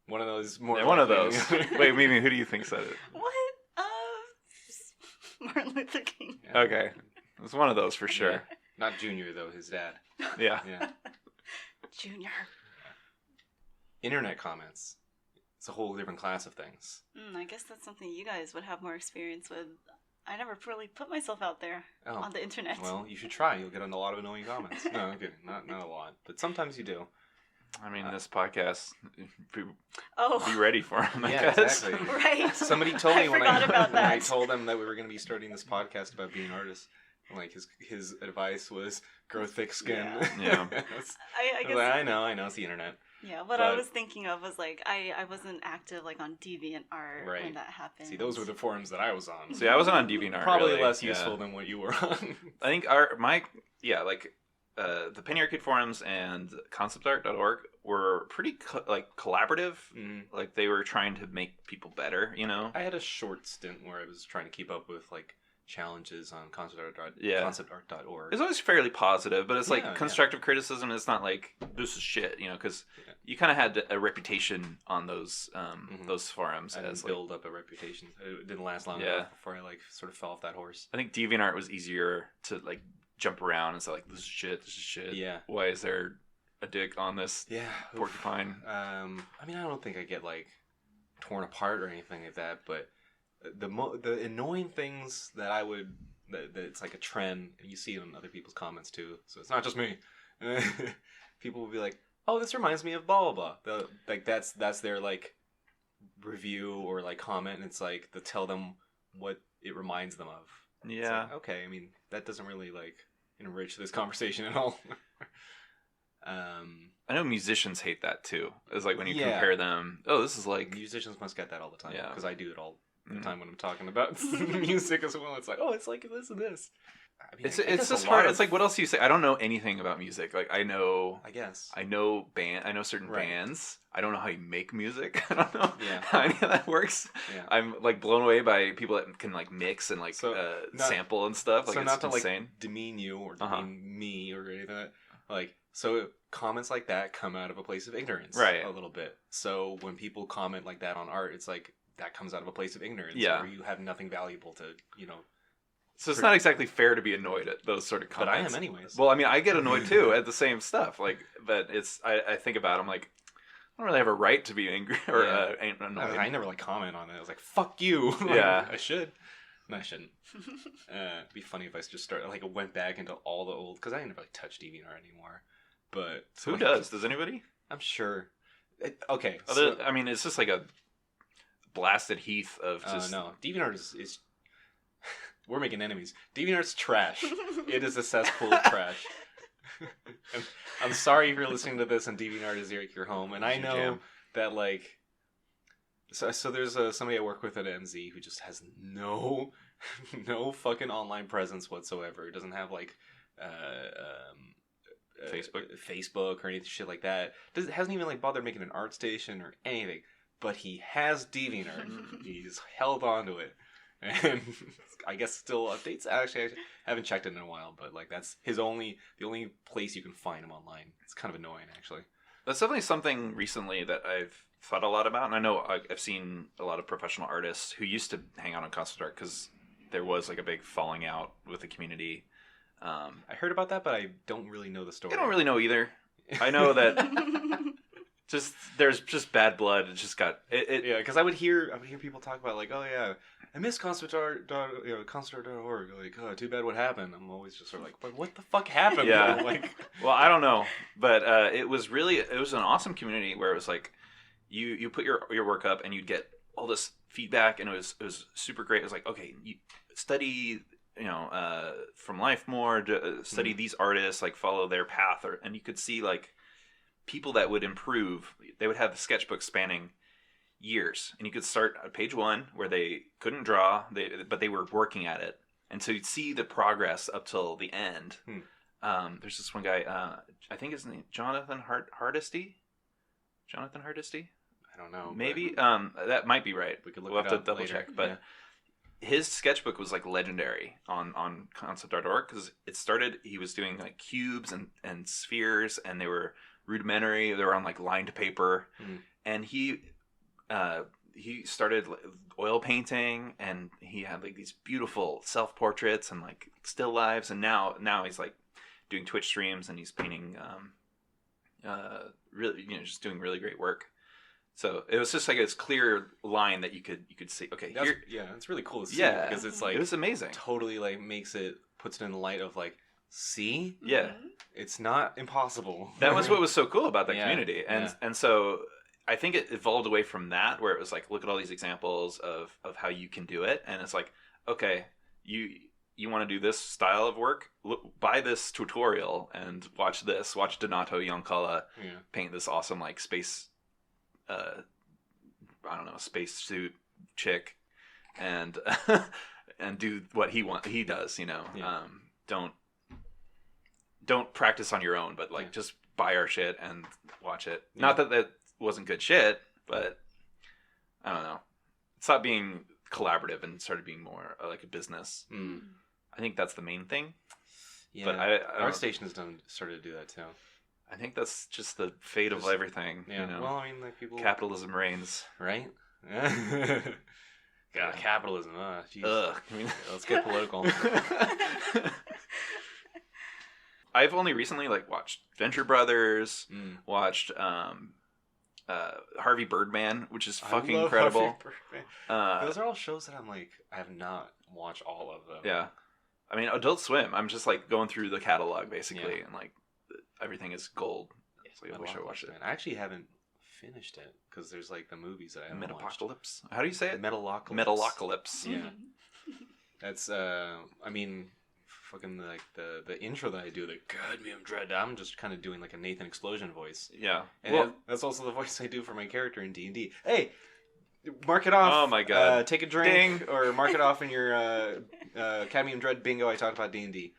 One of those more. Yeah, one of likely. those. Wait, Mimi, who do you think said it? What? Martin Luther King. Yeah. Okay, it was one of those for sure. Yeah. Not Junior though. His dad. Yeah. Yeah. Junior. Internet comments. It's a whole different class of things. I guess that's something you guys would have more experience with. I never really put myself out there Oh. on the internet. Well, you should try. You'll get a lot of annoying comments. No, I'm kidding. Not a lot, but sometimes you do. I mean, this podcast, be oh, ready for him, I Yeah, guess. exactly. right. Somebody told me I when forgot about when I that. told them that we were going to be starting this podcast about being artists. Like his advice was grow thick skin. Yeah. I guess. I know. It's the internet. Yeah, what I But- was thinking of was like I wasn't active like on DeviantArt Right. when that happened. See, those were the forums that I was on. See, I wasn't on DeviantArt. Probably really. less Yeah. useful than what you were on. I think the Penny Arcade forums and conceptart.org were pretty collaborative. Mhm. Like they were trying to make people better, you know? I had a short stint where I was trying to keep up with like challenges on conceptart.org. Yeah. It's always fairly positive, but it's like Yeah, constructive criticism. It's not like this is shit, you know, because Yeah. you kind of had a reputation on those forums. I as didn't like, build up a reputation. It didn't last long Yeah. enough before I like sort of fell off that horse. I think DeviantArt was easier to like jump around and say like, this is shit. Yeah. Why is there a dick on this Yeah. porcupine? I mean, I don't think I get like torn apart or anything like that, but the annoying things that I would that it's like a trend, and you see it in other people's comments too, so it's not just me. People will be like, oh, this reminds me of blah blah blah. Like that's their like review or like comment, and it's like to tell them what it reminds them of. Yeah. Like, okay, I mean that doesn't really like enrich this conversation at all. I know musicians hate that too. It's like when you Yeah. compare them. Oh, this is like Musicians must get that all the time. Yeah. Because I do it all the time when I'm talking about music as well. It's like, oh, it's like this and this. I mean, it's I guess just a hard. lot It's like, what else do you say? I don't know anything about music. Like I know guess. I know certain Right. bands. I don't know how you make music. I don't know Yeah. how any of that works. Yeah. I'm like blown away by people that can like mix and like So, sample and stuff. Like So it's not to insane. like demean you or demean me or anything like that. Like, so comments like that come out of a place of ignorance. Right. A little bit. So when people comment like that on art, it's like that comes out of a place of ignorance. Yeah. Where you have nothing valuable to, So it's not exactly fair to be annoyed at those sort of But I comments. am anyways. Well, I mean, I get annoyed too at the same stuff. Like, but it's I think about it, I'm like, I don't really have a right to be angry or Yeah. annoyed. I never like comment on it. I was like, fuck you. Like, Yeah. I should. No, I shouldn't. It'd be funny if I just started, like, went back into all the old, because I never, like, touch DeviantArt anymore. But. Who does? Does anybody? I'm sure. Okay. I mean, it's just like a blasted heath of just. No. DeviantArt is we're making enemies. DeviantArt's trash. It is a cesspool of trash. I'm sorry if you're listening to this and DeviantArt is your home. And I know Jam. that, like, so there's somebody I work with at MZ who just has no fucking online presence whatsoever. It doesn't have, like, Facebook or anything shit like that. Hasn't even, like, bothered making an art station or anything. But he has DeviantArt. He's held on to it. And I guess still updates. Actually, I haven't checked it in a while, but like that's the only place you can find him online. It's kind of annoying, actually. That's definitely something recently that I've thought a lot about, and I know I've seen a lot of professional artists who used to hang out on concept art because there was like a big falling out with the community. I heard about that, but I don't really know the story. I don't really know either. I know that there's just bad blood. It just got it. Yeah, because I would hear people talk about like, oh yeah, I miss concertart.org. Like, oh, too bad what happened. I'm always just sort of like, but what the fuck happened? Yeah. Like, Well, I don't know, but it was an awesome community where it was like you put your work up and you'd get all this feedback, and it was super great. It was like, okay, you study from life more, study these artists, like follow their path, and you could see like people that would improve. They would have the sketchbook spanning years, and you could start at page 1 where they couldn't draw, but they were working at it, and so you'd see the progress up till the end. There's this one guy, I think his name Jonathan Hardesty. I don't know. Maybe that might be right. We'll have to double check, but his sketchbook was like legendary on concept.org because it started. He was doing like cubes and spheres, and they were rudimentary. They were on like lined paper, and he started oil painting, and he had like these beautiful self portraits and like still lives, and now he's like doing Twitch streams, and he's painting really just doing really great work. So it was just like this clear line that you could see. Okay, it's really cool to see because it's like it was amazing. Totally like puts it in the light of like, see, it's not impossible. That was what was so cool about that community, and so I think it evolved away from that, where it was like, look at all these examples of how you can do it, and it's like, okay, you want to do this style of work, buy this tutorial and watch Donato Yoncala paint this awesome like space. I don't know, space suit chick, and and do what he does. Don't practice on your own, but like just buy our shit and watch it. Yeah. Not that wasn't good shit, but I don't know. It stopped being collaborative and started being more like a business. I think that's the main thing. Yeah, but our station has started to do that too. I think that's just the fate of everything. Yeah. Well, I mean, like people. Capitalism reigns, right? God, capitalism. Jeez. Ugh. I mean, let's get political. I've only recently like watched Venture Brothers, watched Harvey Birdman, which is fucking incredible. Those are all shows that I'm like, I have not watched all of them. Yeah. I mean, Adult Swim, I'm just like going through the catalog basically, and like everything is gold. So I wish I watched it. I actually haven't finished it because there's like the movies that I haven't watched. Metapocalypse. How do you say it? Metalocalypse. Yeah. That's I mean, fucking like the intro that I do, the Cadmium Dread. I'm just kind of doing like a Nathan Explosion voice. Yeah. And that's also the voice I do for my character in D&D. Hey, mark it off. Oh my god. Take a drink. Ding. Or mark it off in your Cadmium Dread bingo. I talked about D&D.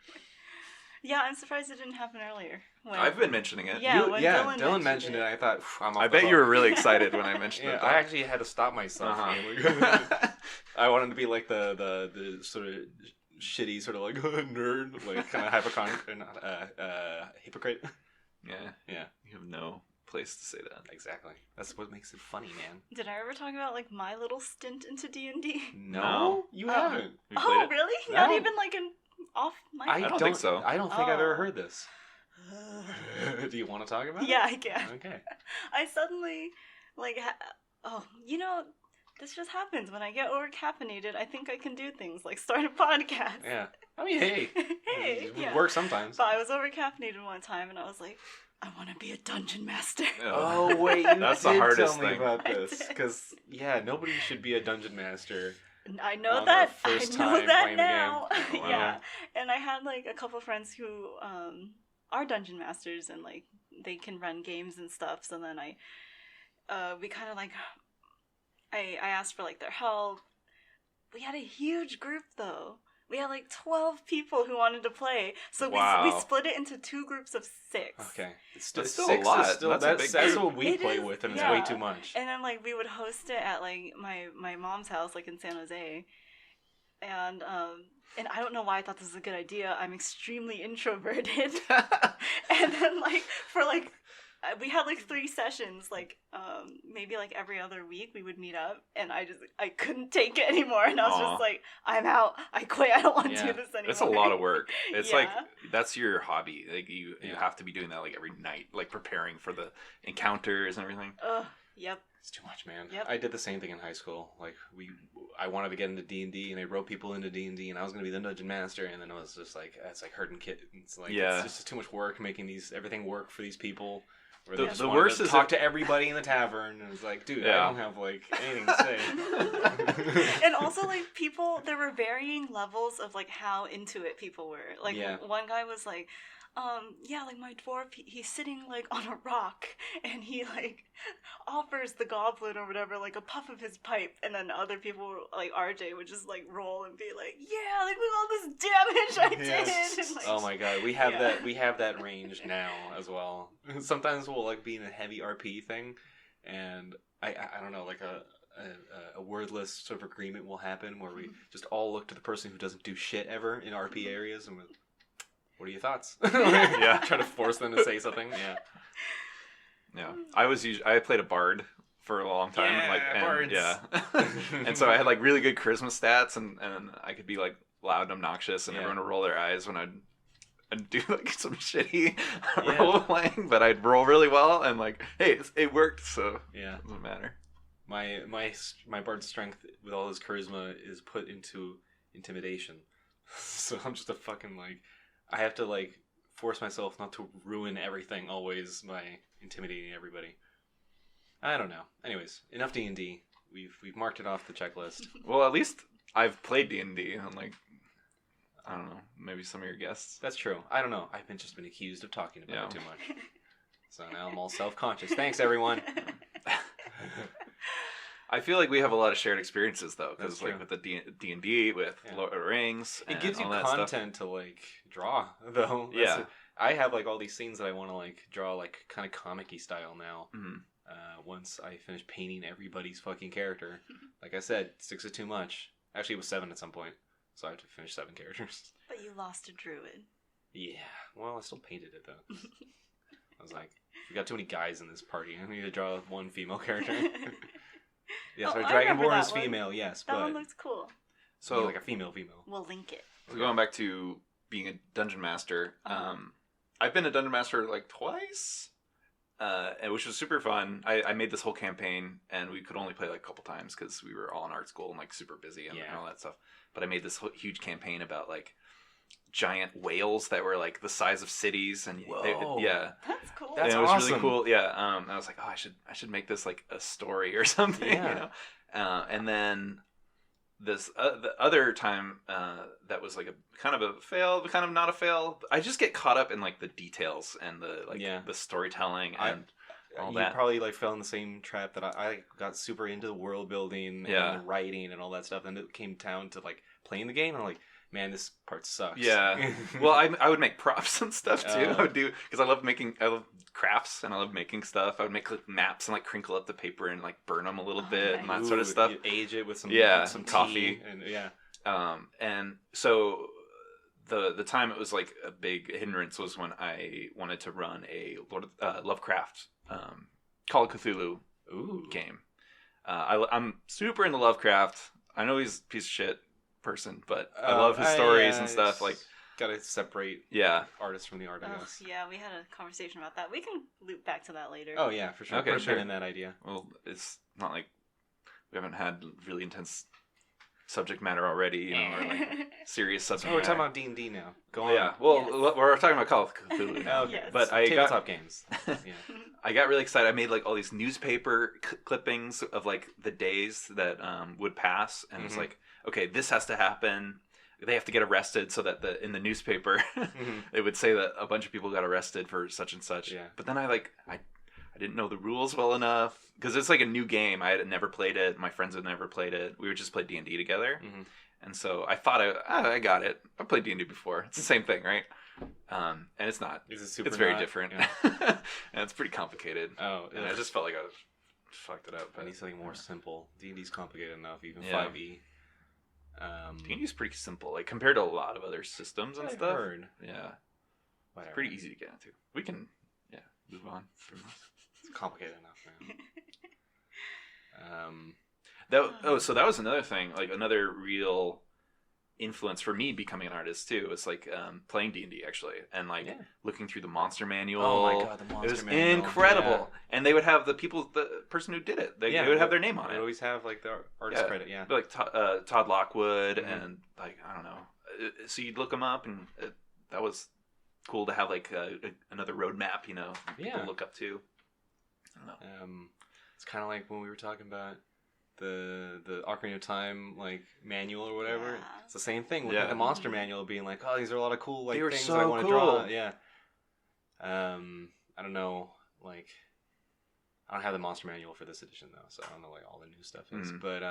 Yeah, I'm surprised it didn't happen earlier. I've been mentioning it. Yeah, Dylan mentioned it. I thought, I'm off I bet you were really excited when I mentioned it. I actually had to stop myself. I wanted to be like the sort of shitty, sort of like nerd, like kind of hypocrite. Yeah. You have no place to say that. Exactly. That's what makes it funny, man. Did I ever talk about like my little stint into D&D? No, you haven't. Oh, really? No. Not even like an off mic? I don't think so. I don't think I've ever heard this. Do you want to talk about it? Yeah, I can. Okay. I suddenly, like, this just happens. When I get over-caffeinated, I think I can do things like start a podcast. Yeah. I mean, hey. It would work sometimes. But I was over-caffeinated one time, and I was like, I want to be a dungeon master. Oh, wait. That's the hardest tell me thing. about this. Because, nobody should be a dungeon master. I know that. I know that now. Oh, wow. Yeah. And I had, like, a couple friends who are dungeon masters, and, like, they can run games and stuff. So then we kind of, like, I asked for, like, their help. We had a huge group, though. We had, like, 12 people who wanted to play. So we split it into 2 groups of 6. Okay. It's still a lot. That's what we play with, and it's way too much. And then, like, we would host it at, like, my mom's house, like, in San Jose. And I don't know why I thought this was a good idea. I'm extremely introverted. And then, like, for, like, we had, like, 3 sessions, like, maybe, like, every other week we would meet up, and I couldn't take it anymore, and I was just like, I'm out, I quit, I don't want to do this anymore. It's a lot of work. It's like, that's your hobby. Like, you have to be doing that, like, every night, like, preparing for the encounters and everything. Yep. It's too much, man. Yep. I did the same thing in high school. Like, I wanted to get into D&D, and I wrote people into D&D, and I was going to be the dungeon master, and then it was just like, it's like herding kittens. Like, it's just too much work making everything work for these people. The worst is talk to everybody in the tavern, and it's like, dude, I don't have like anything to say. And also, like, there were varying levels of like how into it people were. Like, one guy was like, like my dwarf, he's sitting like on a rock, and he like offers the goblin or whatever like a puff of his pipe, and then other people like RJ would just like roll and be like, yeah, like look at all this damage I did. And, like, oh my god, we have that range now as well. Sometimes we'll like be in a heavy RP thing, and I don't know, like a wordless sort of agreement will happen where we just all look to the person who doesn't do shit ever in RP areas, and what are your thoughts? Try to force them to say something. Yeah. I played a bard for a long time. Bards. And so I had like really good charisma stats, and I could be like loud and obnoxious, and everyone would roll their eyes when I'd do like some shitty role playing, but I'd roll really well, and like, hey, it worked, so it doesn't matter. My bard's strength with all his charisma is put into intimidation. So I'm just a fucking like, I have to like force myself not to ruin everything always by intimidating everybody. I don't know. Anyways, enough D&D. We've marked it off the checklist. Well, at least I've played D&D, and like, I don't know, maybe some of your guests. That's true. I don't know. I've just been accused of talking about it too much. So now I'm all self-conscious. Thanks, everyone. I feel like we have a lot of shared experiences, though, because like with the D&D, with Lord of the Rings, it gives you content to like draw, though. I have like all these scenes that I want to like draw, like kind of comic-y style now. Mm-hmm. Once I finish painting everybody's fucking character, like I said, 6 is too much. Actually, it was 7 at some point, so I have to finish 7 characters. But you lost a druid. Yeah, well, I still painted it though. I was like, we got too many guys in this party. I need to draw 1 female character. Yes, our Dragonborn is female, yes. That one looks cool. So, like a female. We'll link it. So going back to being a dungeon master, I've been a dungeon master like twice, which was super fun. I made this whole campaign, and we could only play like a couple times because we were all in art school and like super busy and all that stuff. But I made this huge campaign about like giant whales that were like the size of cities, and That's cool. That's and it was awesome. really cool. Yeah, I was like, oh, I should make this like a story or something, you know. And then this the other time that was like a kind of a fail, kind of not a fail. I just get caught up in like the details and the storytelling and all that. You probably like fell in the same trap that I got super into the world building and the writing and all that stuff, and it came down to like playing the game, and I'm like, man, this part sucks. Yeah. Well, I would make props and stuff too. I would do, because I love crafts and I love making stuff. I would make like maps and like crinkle up the paper and like burn them a little bit and that sort of stuff. You age it with some some coffee tea. And and so the time it was like a big hindrance was when I wanted to run a Lovecraft Call of Cthulhu game. I'm super into Lovecraft. I know he's a piece of shit person, but I love his stories and stuff. Like, gotta separate artists from the art, I guess. Yeah, we had a conversation about that. We can loop back to that later. Oh yeah, for sure. Okay, sure. In that idea. Well, it's not like we haven't had really intense subject matter already, you know, or like serious subject matter. We're talking about D&D now. Go on. Yeah, well, we're talking about Call of Cthulhu now. Yes. But I tabletop games. I got really excited. I made like all these newspaper clippings of like the days that would pass, and it's like, okay, this has to happen. They have to get arrested so that in the newspaper it would say that a bunch of people got arrested for such and such. Yeah. But then I didn't know the rules well enough, because it's like a new game. I had never played it. My friends had never played it. We would just play D&D together. And so I thought I got it. I've played D&D before. It's the same thing, right? And it's not. It's very different. Yeah. And it's pretty complicated. Oh, and I just felt like I fucked it up. I need something more simple. D&D's complicated enough, even 5e. D&D's pretty simple, like compared to a lot of other systems and stuff. Heard. Yeah, it's pretty easy to get into. We can, move on from this. It's complicated enough, man. So that was another thing, like another real influence for me becoming an artist too. It's like playing D&D actually, and like looking through the monster manual. Oh my god, the monster manual! It was incredible, and they would have the person who did it. They would have their name on it. They always have like the artist credit. Yeah, like Todd Lockwood, and like I don't know. So you'd look them up, and that was cool to have like another roadmap, you know, people to look up to. I don't know. It's kind of like when we were talking about the Ocarina of Time like manual or whatever. Yeah. It's the same thing with the monster manual being like, oh, these are a lot of cool like things I want to draw. Yeah. I don't know, like I don't have the monster manual for this edition though, so I don't know what all the new stuff is. But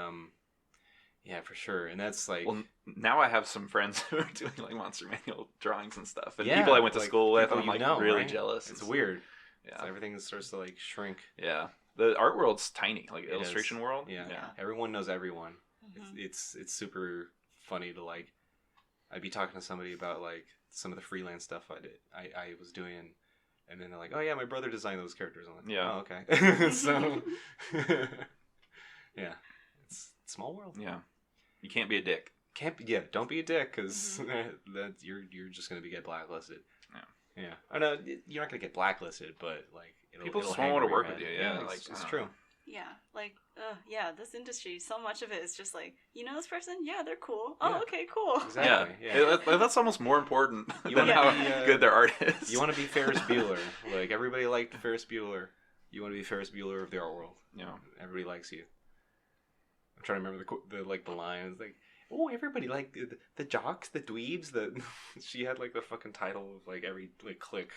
yeah, for sure. And that's like, well, now I have some friends who are doing like monster manual drawings and stuff, and people I went to school with. I'm like really jealous. It's weird. Yeah, so everything starts to like shrink. Yeah. The art world's tiny, like illustration world. Yeah. Everyone knows everyone. It's super funny to like. I'd be talking to somebody about like some of the freelance stuff I was doing, and then they're like, "Oh yeah, my brother designed those characters." I'm like, "Oh okay." So, yeah, it's a small world. Yeah, you can't be a dick. Don't be a dick, because that you're just gonna get blacklisted. Yeah. I know you're not gonna get blacklisted, but like people just won't want to work with you. Yeah, like it's true. Yeah, like this industry, so much of it is just like, you know this person? Yeah, they're cool. Oh, okay, cool. Exactly. Yeah. That's almost more important than how good their art is. You want to be Ferris Bueller. Like everybody liked Ferris Bueller. You want to be Ferris Bueller of the art world. You know, everybody likes you. I'm trying to remember the lines like. Oh, everybody like the jocks, the dweebs. She had like the fucking title of like every like click.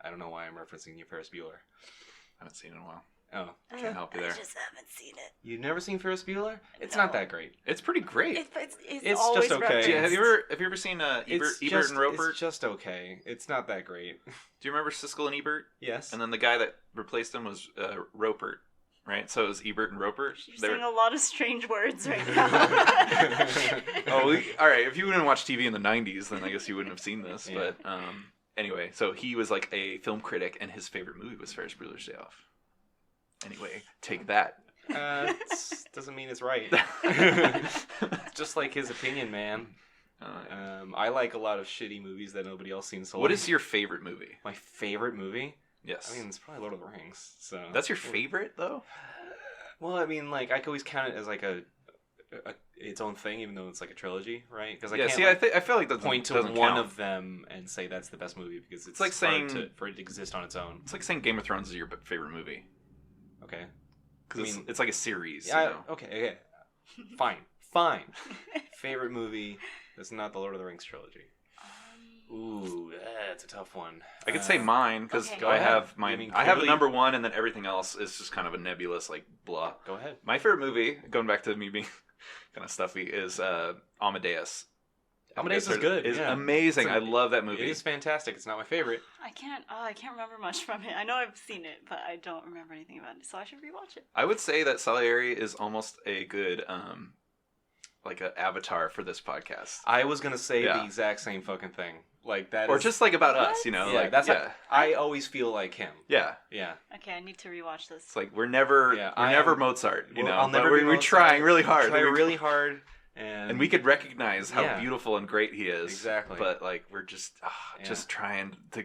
I don't know why I'm referencing you, Ferris Bueller. I haven't seen it in a while. Oh, can't help you there. I just haven't seen it. You've never seen Ferris Bueller? It's not that great. It's pretty great. It's just okay. Have you ever seen Ebert and Roper? It's just okay. It's not that great. Do you remember Siskel and Ebert? Yes. And then the guy that replaced him was Roper. Right, so it was Ebert and Roper. You're saying a lot of strange words right now. All right. If you wouldn't watch TV in the '90s, then I guess you wouldn't have seen this. Yeah. But anyway, so he was like a film critic, and his favorite movie was Ferris Bueller's Day Off. Anyway, take that. Doesn't mean it's right. Just like his opinion, man. I like a lot of shitty movies that nobody else seems to like. What is your favorite movie? My favorite movie? Yes. I mean, it's probably Lord of the Rings. So That's your favorite, though? Well, I mean, like I could always count it as like a its own thing, even though it's like a trilogy, right? Because I can't I feel like that point to one of them and say that's the best movie because it's like hard saying for it to exist on its own. It's like saying Game of Thrones is your favorite movie. Okay. Because it's like a series. Yeah. You know? Okay. Fine. Favorite movie that's not the Lord of the Rings trilogy. Ooh, that's a tough one. I could say mine because Okay. I have mine. I mean, I have a clearly- number one, and then everything else is just kind of a nebulous, like blah. Go ahead. My favorite movie, going back to me being kind of stuffy, is Amadeus. Amadeus is good. It's yeah. amazing. I love that movie. It is fantastic. It's not my favorite. I can't remember much from it. I know I've seen it, but I don't remember anything about it, so I should rewatch it. I would say that Salieri is almost a good, like an avatar for this podcast. I was gonna say Yeah. the exact same fucking thing. Like that, Or is- just like about What? us, you know? yeah, like that's yeah. like, I always feel like him. Yeah. Yeah. Okay, I need to rewatch this. It's like we're never Mozart, you know. I'll never but be we're Mozart. trying really hard. Try really hard, And we could recognize how Yeah. beautiful and great he is. Exactly. But like we're just Yeah. just trying to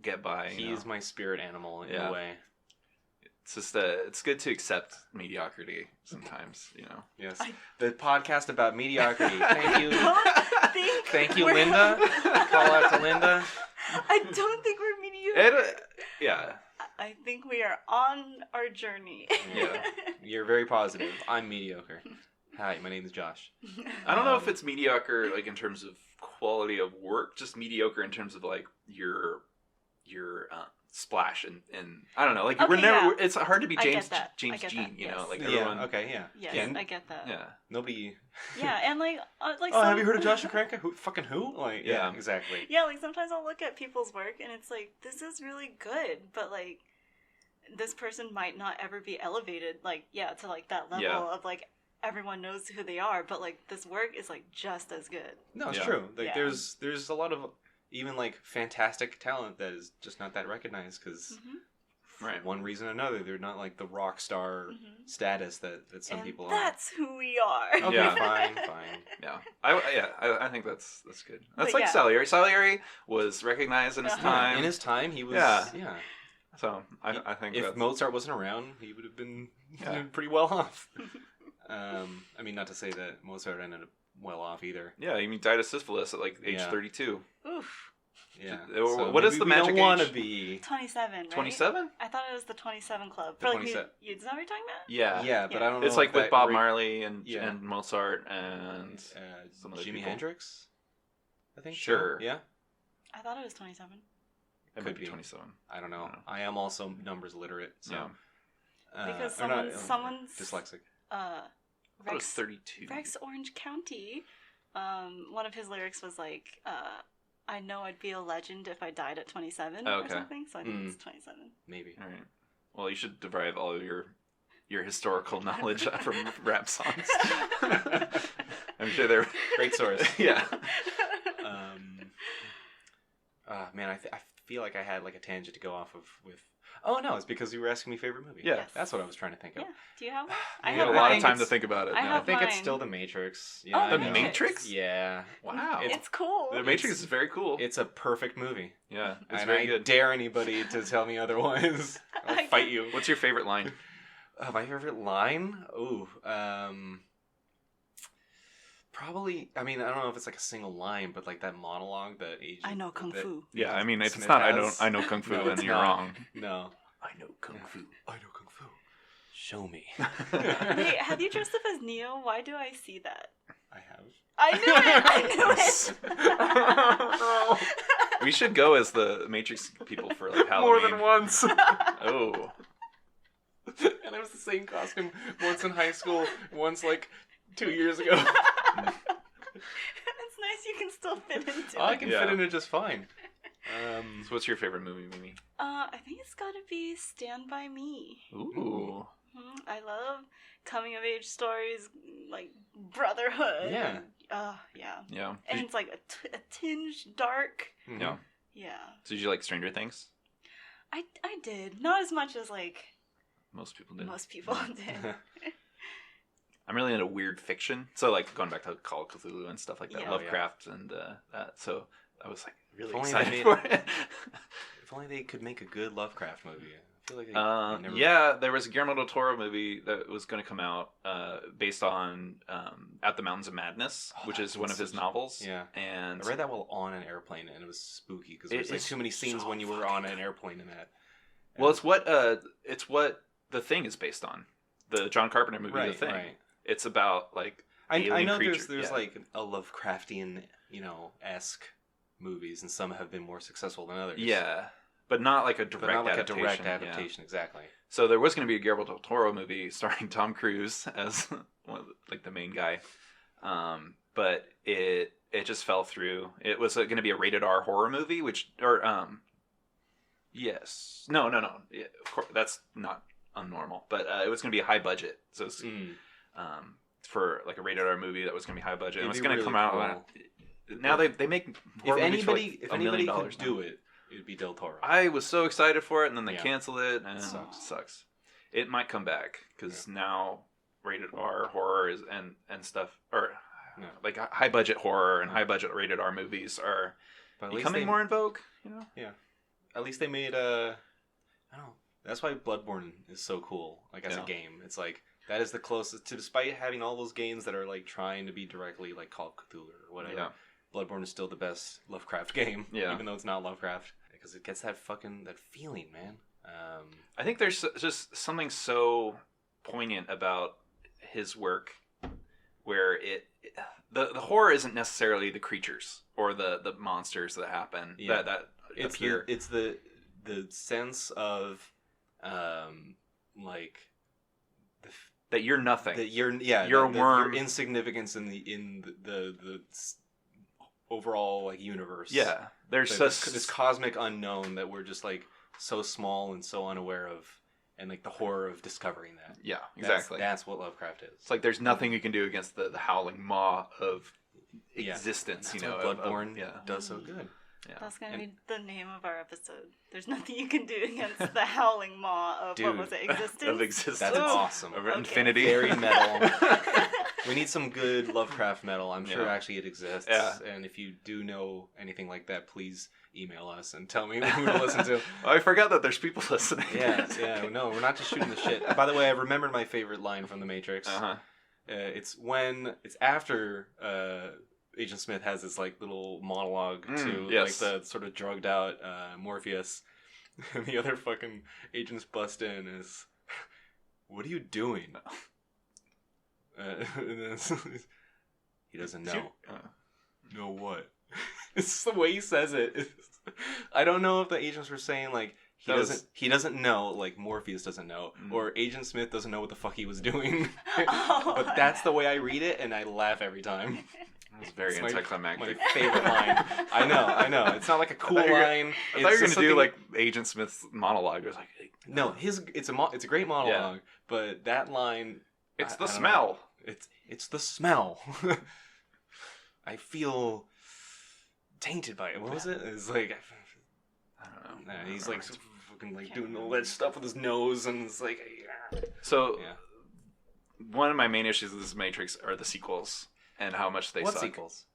get by. He's my spirit animal in Yeah. a way. It's just it's good to accept mediocrity sometimes, you know. Yes. The podcast about mediocrity. Thank you. Don't think Thank you, we're- Linda. Call out to Linda. I don't think we're mediocre. Yeah. I think we are on our journey. Yeah. You're very positive. I'm mediocre. Hi, my name is Josh. I don't know if it's mediocre like in terms of quality of work, just mediocre in terms of like your splash and I don't know, like Okay, we're never. yeah. It's hard to be I get James that. I James get Jean, that, you know, yes. like Yeah. everyone. Okay. Yeah. Yes, Yeah. I get that. Yeah. Nobody. Yeah, and like Oh, some, have you heard of Josh and Cranka? Who? Fucking who? Like. Yeah. Yeah. Exactly. Yeah, like sometimes I'll look at people's work and it's like, this is really good, but like this person might not ever be elevated, like, yeah, to like that level Yeah. of like everyone knows who they are, but like this work is like just as good. No, it's Yeah. true. Like Yeah. there's a lot of even like fantastic talent that is just not that recognized because Right. one reason or another they're not like the rock star status that some And people that's who we are. are. Okay, Yeah. fine. Yeah, I think that's good. That's But like yeah. Salieri. Salieri was recognized in his Uh-huh. time. In his time, he was. Yeah. Yeah. So I think If that's, Mozart wasn't around, he would have been Yeah. pretty well off. I mean, not to say that Mozart ended up well off either. yeah, he died of syphilis at like age Yeah. 32. Oof. Yeah. What is maybe the we magic don't want to age? be. 27, right? 27? I thought it was the 27 Club. The For, like, 27. is that what you're talking about? Yeah. Yeah, but Yeah. I don't know. It's like if with that Bob rate- Marley and Yeah. and Mozart and some other Jimi people. Hendrix. I think. Sure. So. Yeah. I thought it was 27. It Could might be be. 27. I don't know. I don't know. I am also numbers literate, so. Yeah. Because or not, someone's dyslexic. I thought it was 32. Rex Orange County, one of his lyrics was like, I know I'd be a legend if I died at 27 Oh, or okay. something, so I think it's 27. Maybe. All right. Well, you should derive all of your historical knowledge from rap songs. I'm sure they're Great source. yeah. Man, I feel like I had like a tangent to go off of with. Oh no, it's because you were asking me favorite movie. Yeah. Yes. That's what I was trying to think of. Yeah. Do you have one? You You have had a I lot of think time to it's- think about it. I now. I have think it's mine. still The Matrix. Oh, I The know. Matrix? Yeah. Wow. It's cool. The Matrix is very cool. It's a perfect movie. Yeah, it's and very I good. dare anybody to tell me otherwise. I'll I fight can- you. What's your favorite line? My favorite line? Ooh, probably. I mean, I don't know if it's like a single line, but like that monologue that agent. I know Kung that- Fu. Yeah, I mean, if Smith it's not, has. I know Kung Fu, No, then it's you're not. wrong. No. I know Kung Fu. I know Kung Fu. Show me. Wait, have you dressed up as Neo? Why do I see that? I have. I knew it! I knew it! We should go as the Matrix people for like Halloween. once. Oh, And it was the same costume once in high school, once like 2 years ago. It's nice you can still fit into I it. can Yeah. fit in it just fine. so what's your favorite movie, Mimi? I think it's gotta be Stand By Me. Ooh, I love coming of age stories, like brotherhood. Yeah. Yeah. yeah. And it's like a tinge dark. Mhm. Yeah. Yeah. So did you like Stranger Things? I did. Not as much as like Most people did. most people did. I'm really into weird fiction. So like going back to Call of Cthulhu and stuff like that, Yeah. Lovecraft and that. So I was like really If only excited they for made- it. If only they could make a good Lovecraft movie. I feel like they never... Yeah, there was a Guillermo del Toro movie that was going to come out based on At the Mountains of Madness, which is one of his novels. Yeah. And I read that while on an airplane, and it was spooky because there's like It's too many scenes so when you were on an airplane in that. well, it's what The Thing is based on. The John Carpenter movie, Right, The Thing. right. It's about like I alien know creature. there's Yeah. like a Lovecraftian, esque movies, and some have been more successful than others. Yeah, but not like a But direct not like adaptation. a direct Yeah. adaptation, exactly. So there was going to be a Guillermo del Toro movie starring Tom Cruise as like the main guy, but it just fell through. It was going to be a rated R horror movie, yes, no, yeah, of course that's not unnormal, but it was going to be a high budget, so it's, for like a rated R movie that was going to be high budget. It was going to come out. Now they make horror movies for, like, if $1 anybody million could do it, it'd be Del Toro. I was so excited for it, and then they Yeah. canceled it, and It it sucks. sucks. It might come back because now rated R horror is and stuff, or Yeah. like high budget horror and high budget rated R movies are But at least becoming they- more in vogue. You know, At least they made I don't know. That's why Bloodborne is so cool. Like as a Yeah. game, it's like that is the closest to, despite having all those games that are like trying to be directly like Call of Cthulhu or whatever. Yeah. Bloodborne is still the best Lovecraft game. Yeah. Even though it's not Lovecraft, because it gets that feeling, man. I think there's just something so poignant about his work where the horror isn't necessarily the creatures or the monsters that happen that it's appear. It's the sense of like that you're nothing. that you're You're a worm. your insignificance in the overall like universe. Yeah, there's Like, such this cosmic unknown that we're just like so small and so unaware of, and like the horror of discovering that. yeah, exactly. That's what Lovecraft is. It's like there's nothing you can do against the howling maw of Yeah. existence. That's You know, what Bloodborne yeah, does so good. yeah. That's going to be the name of our episode. There's nothing you can do against the howling maw of, Dude, what was it, existence? Of existence. That's Ooh. awesome. Of Okay. infinity. Very metal. We need some good Lovecraft metal. I'm sure Yeah. actually it exists. Yeah. And if you do know anything like that, please email us and tell me who to listen to. I forgot that there's people listening. Yeah. No, we're not just shooting the shit. By the way, I remembered my favorite line from The Matrix. Uh-huh. It's after Agent Smith has this like little monologue to yes. like the sort of drugged out Morpheus, and the other fucking agents bust in. Is what are you doing? And then he doesn't know. Know what? It's the way he says it. I don't know if the agents were saying like he doesn't know, like Morpheus doesn't know, or Agent Smith doesn't know what the fuck he was doing. Oh. But that's the way I read it, and I laugh every time. It's very It's my anticlimactic. favorite line. I know. It's not like a cool I thought you were- line. I thought you were It's gonna do something- like Agent Smith's monologue. It was like, no, it's a great monologue, but that line. it's I the don't smell. know. It's the smell. I feel tainted by it. What was it? It's like I don't know. nah, he's like fucking like doing all that stuff with his nose, and it's like So yeah. one of my main issues with this Matrix are the sequels and how much they What suck. sequels?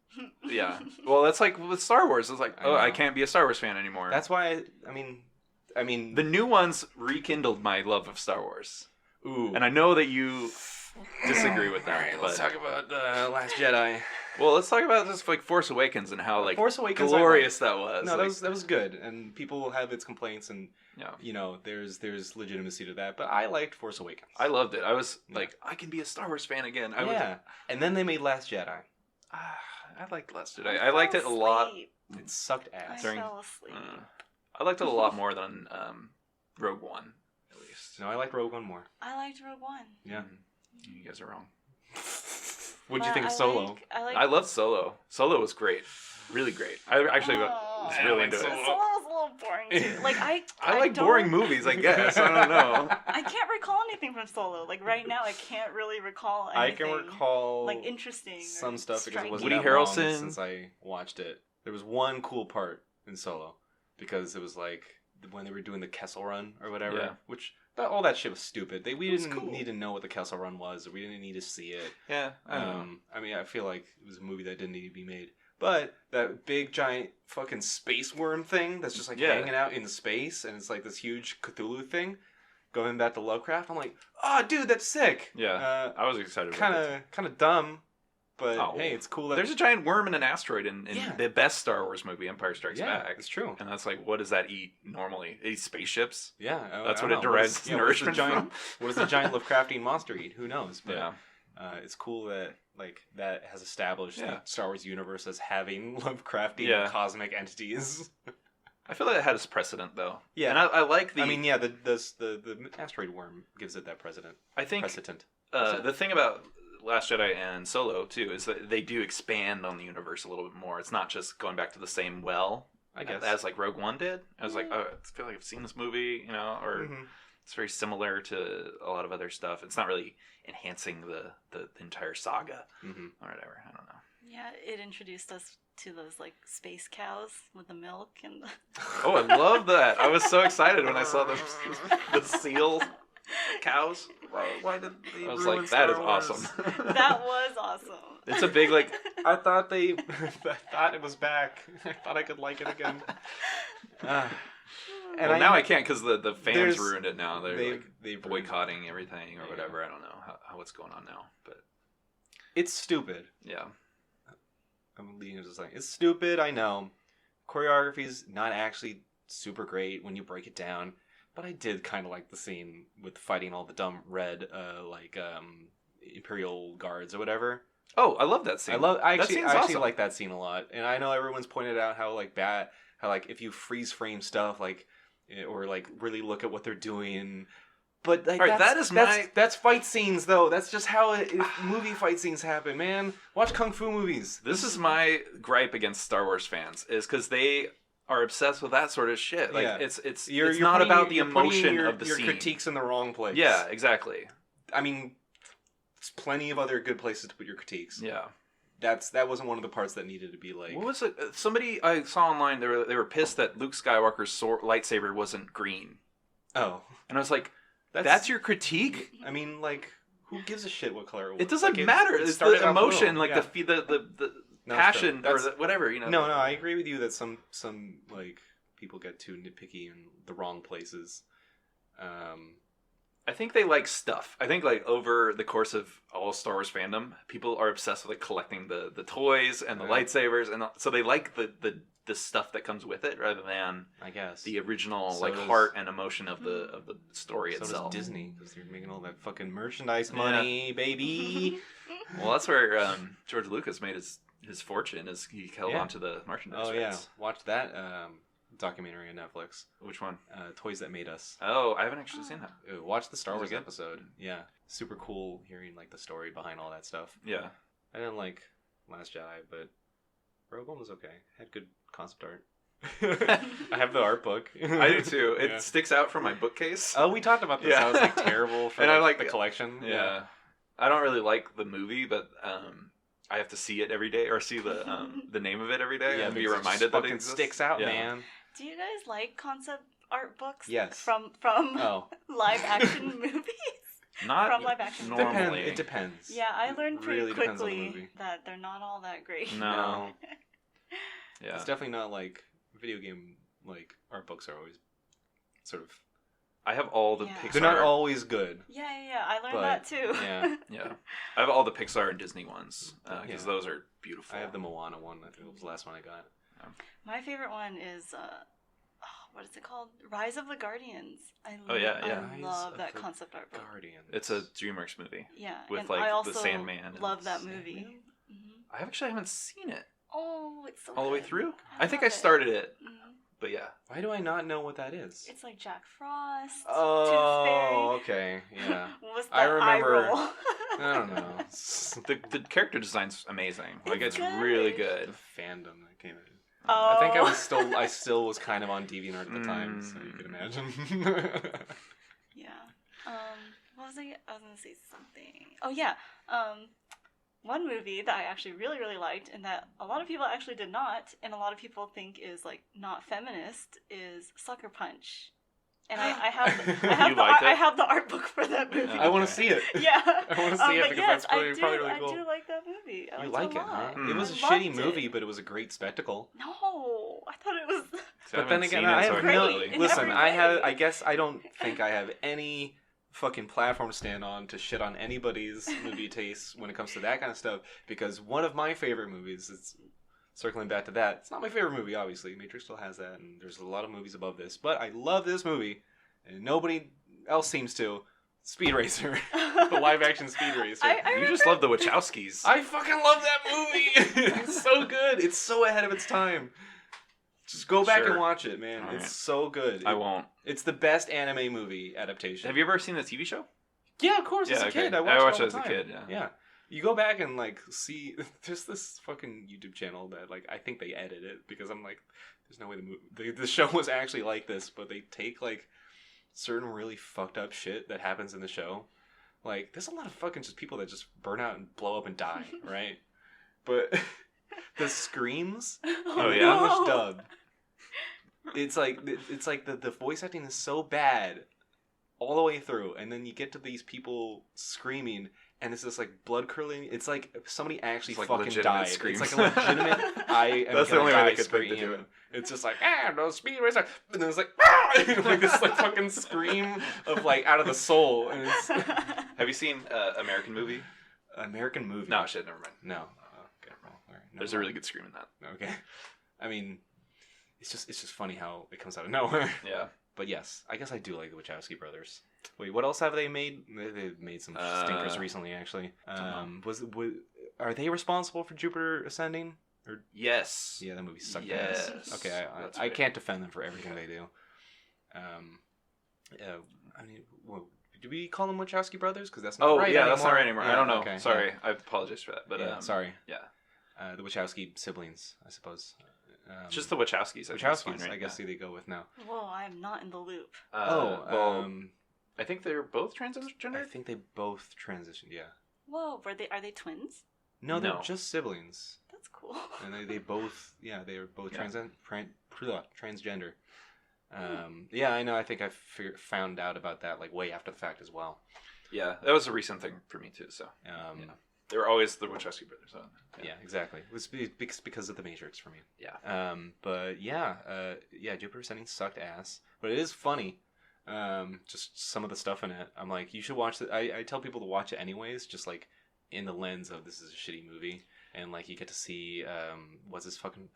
Yeah. Well, that's like with Star Wars. It's like, I know. I can't be a Star Wars fan anymore. That's why I mean the new ones rekindled my love of Star Wars. ooh. And I know that you disagree with that. All right, but, let's talk about Last Jedi. well, let's talk about just like Force Awakens and how like Force Awakens I glorious that was. No, Like, that was good, and people will have its complaints, and yeah. there's legitimacy to that. But I liked Force Awakens. I loved it. I was Yeah. like, I can be a Star Wars fan again. And then they made Last Jedi. I liked Last Jedi. I liked it a lot. It sucked I ass. During- fell asleep. I liked it a lot more than Rogue One, at least. No, I liked Rogue One more. I liked Rogue One. Yeah. You guys are wrong. What'd you But think of I Solo? like I loved Solo. Solo was great. Really great. I actually was I really like into Solo it. was a little boring too. Like I like don't- boring movies, I guess. I don't know. I can't recall anything from Solo. Like right now, I can't really recall I anything. can recall like interesting. or some stuff because it striking. wasn't Woody that long Harrelson. since I watched it. There was one cool part in Solo because it was like when they were doing the Kessel Run or whatever, Yeah. which all that shit was stupid. We didn't cool. need to know what the Kessel Run was, or we didn't need to see it. Yeah, I don't know. I mean, I feel like it was a movie that didn't need to be made. But that big giant fucking space worm thing that's just like hanging out in space, and it's like this huge Cthulhu thing. Going back to Lovecraft, I'm like, oh, dude, that's sick. Yeah, I was excited. Kind of dumb, but hey, it's cool. That there's a giant worm and an asteroid in the best Star Wars movie, Empire Strikes Back. It's true. And that's like, what does that eat normally? It eats spaceships. Yeah, that's what it derives nourishment from. What does the giant Lovecraftian monster eat? Who knows? But yeah. It's cool that that has established the Star Wars universe as having Lovecraftian cosmic entities. I feel like it had its precedent though. Yeah, and I like the. I mean, yeah, the asteroid worm gives it that precedent. I think precedent. The thing about Last Jedi and Solo too is that they do expand on the universe a little bit more. It's not just going back to the same well, I guess, as like Rogue One did. I was like, oh, I feel like I've seen this movie, or it's very similar to a lot of other stuff. It's not really enhancing the entire saga or whatever. I don't know. Yeah, it introduced us to those like space cows with the milk and the... Oh, I love that. I was so excited when I saw the seal cows. Why did they? I was like, that is awesome. That was awesome. It's a big like. I thought it was back. I thought I could like it again. And now I can't because the fans ruined it. Now they're boycotting everything or whatever. I don't know how what's going on now, but it's stupid. Yeah. I'm leading to saying it's stupid. I know, choreography's not actually super great when you break it down, but I did kind of like the scene with fighting all the dumb red, Imperial guards or whatever. Oh, I love that scene. I actually like that scene a lot, and I know everyone's pointed out how if you freeze frame stuff or really look at what they're doing. But that's fight scenes though. That's just how movie fight scenes happen, man. Watch kung fu movies. This is my gripe against Star Wars fans is because they are obsessed with that sort of shit. Like it's not about the emotion of the scene. Your critiques in the wrong place. Yeah, exactly. I mean, there's plenty of other good places to put your critiques. Yeah. That wasn't one of the parts that needed to be like. What was it? Somebody I saw online. They were pissed that Luke Skywalker's lightsaber wasn't green. Oh, and I was like. That's your critique? I mean, who gives a shit what color it was? It doesn't matter. It's the emotion, the passion, or whatever, No, I agree with you that some people get too nitpicky in the wrong places. I think they like stuff. I think over the course of all Star Wars fandom, people are obsessed with collecting the toys and the lightsabers, and so they like the stuff that comes with it rather than I guess the original heart and emotion of the story itself. So does Disney because they're making all that fucking merchandise money, baby. Well, that's where George Lucas made his fortune. Is he held onto the merchandise? Oh rights. Yeah, watch that documentary on Netflix. Which one? Toys That Made Us. Oh, I haven't actually seen that. Watch the Star Wars episode. Yeah, super cool hearing the story behind all that stuff. Yeah, I didn't like Last Jedi, but Rogue One was okay. Had good concept art. I have the art book. I do too. It sticks out from my bookcase. Oh, we talked about this. Yeah. I was terrible for the collection. Yeah. I don't really like the movie, but I have to see it every day or see the name of it every day and be reminded that it sticks out, man. Do you guys like concept art books? Yes. From live action movies? Not from live action. Normally. It depends. Yeah, I learned pretty quickly that they're not all that great. No. Yeah. It's definitely not video game art books are always sort of. I have all the Pixar. They're not always good. Yeah. I learned that too. Yeah. I have all the Pixar and Disney ones because those are beautiful. I have the Moana one. I think it was the last one I got. My favorite one is what is it called? Rise of the Guardians. I love that concept art book. Guardians. It's a DreamWorks movie. Yeah, with I also the Sandman. Love that movie. I actually haven't seen it. Oh, it's so all the way through. I think I started it, but yeah. Why do I not know what that is? It's like Jack Frost. Oh, okay, yeah. I remember. I don't know. The character design's amazing. It's really good. The fandom that came in. Oh. I think I still was kind of on DeviantArt at the time, so you can imagine. Yeah. What was I was gonna say something. Oh yeah. One movie that I actually really, really liked and that a lot of people actually did not, and a lot of people think is not feminist, is Sucker Punch. And I have You liked it? I have the art book for that movie. I want to see it. Yeah. I want to see it but because yes, that's probably really I cool. do like that movie. I You liked like it, a huh? lot. It was a I shitty loved movie, it. but it was a great spectacle. No, I thought it was. But then again, I have no. Listen, I guess I don't think I have any fucking platform to stand on to shit on anybody's movie tastes when it comes to that kind of stuff. Because one of my favorite movies, it's circling back to that. It's not my favorite movie, obviously. Matrix still has that, and there's a lot of movies above this. But I love this movie, and nobody else seems to. Speed Racer, the live-action Speed Racer. You just love the Wachowskis. I fucking love that movie. It's so good. It's so ahead of its time. Just go back and watch it, man. It's so good. I won't. It's the best anime movie adaptation. Have you ever seen the TV show? Yeah, of course. As a kid, I watched it all the time. as a kid. Yeah. You go back and like see. There's this fucking YouTube channel that like I think they edit it because I'm like, there's no way the show was actually like this, but they take like certain really fucked up shit that happens in the show. Like, there's a lot of fucking just people that just burn out and blow up and die, right? But the screams in the English dub, it's like the voice acting is so bad all the way through, and then you get to these people screaming, and it's just like blood curdling. It's like somebody actually fucking died. Screams. It's like a legitimate. That's the only way they could scream. think to do it. It's just like no Speed Racer, and then it's like like this like fucking scream of like out of the soul. And it's Have you seen American Movie? American Movie? No, shit, never mind. No. Okay, well, all right. There's a really good scream in that. Okay. I mean, it's just funny how it comes out of nowhere. Yeah. But yes, I guess I do like the Wachowski brothers. Wait, what else have they made? They've made some stinkers recently, actually. Are they responsible for Jupiter Ascending? Or yes. Yeah, that movie sucked yes. ass. Okay, I can't defend them for everything they do. I mean, do we call them Wachowski brothers? Because that's not right anymore. That's not right anymore. Yeah, I don't know. Okay, sorry, I apologize for that. But sorry. Yeah. The Wachowski siblings, I suppose. Just the Wachowskis. Wachowskis, I guess they go with now. Whoa, I'm not in the loop. I think they're both transgender. I think they both transitioned. Yeah. Whoa, are they twins? No, they're just siblings. That's cool. And they both, they were both transgender. Yeah, I know. I think I found out about that like way after the fact as well. Yeah, that was a recent thing for me too. So, they were always the Wachowski brothers. So, yeah, exactly. It was because of the Matrix for me. Yeah. But Jupiter Ascending sucked ass, but it is funny. Just some of the stuff in it. I'm like, you should watch it. I tell people to watch it anyways, just like in the lens of this is a shitty movie, and like you get to see what's his name?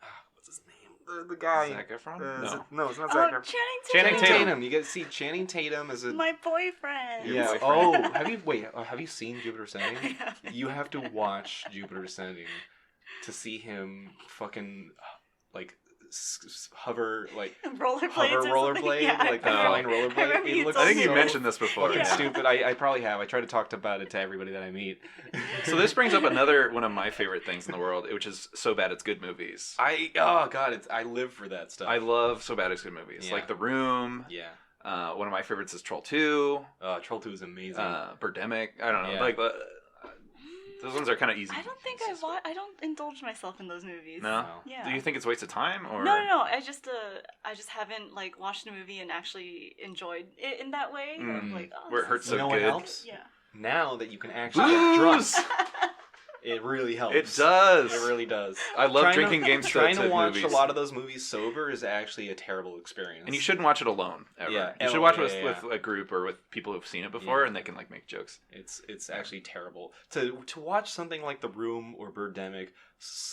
The guy. Zac Efron? No, it's not Zac Efron. Channing Tatum. You get to see Channing Tatum as my boyfriend. Yeah. Have you seen Jupiter Ascending? You have to watch Jupiter Ascending to see him fucking like hover like rollerblade like the flying rollerblade. It looks I think you so mentioned this before. Fucking stupid. I probably have. I try to talk about it to everybody that I meet. So this brings up another one of my favorite things in the world, which is So Bad It's Good movies. I live for that stuff. I love So Bad It's Good movies, like The Room. Yeah. One of my favorites is Troll 2. Troll 2 is amazing. Birdemic. I don't know. Yeah. Like those ones are kind of easy. I don't think I don't indulge myself in those movies. No. Yeah. Do you think it's a waste of time or? No. I just haven't like watched a movie and actually enjoyed it in that way. Like, where it hurts so good. What helps? Yeah. Now that you can actually get drunk, it really helps. It does. It really does. I love drinking games. Trying to watch a lot of those movies sober is actually a terrible experience. And you shouldn't watch it alone ever. Yeah. You should watch it with a group or with people who've seen it before, and they can like make jokes. It's actually terrible to watch something like The Room or Birdemic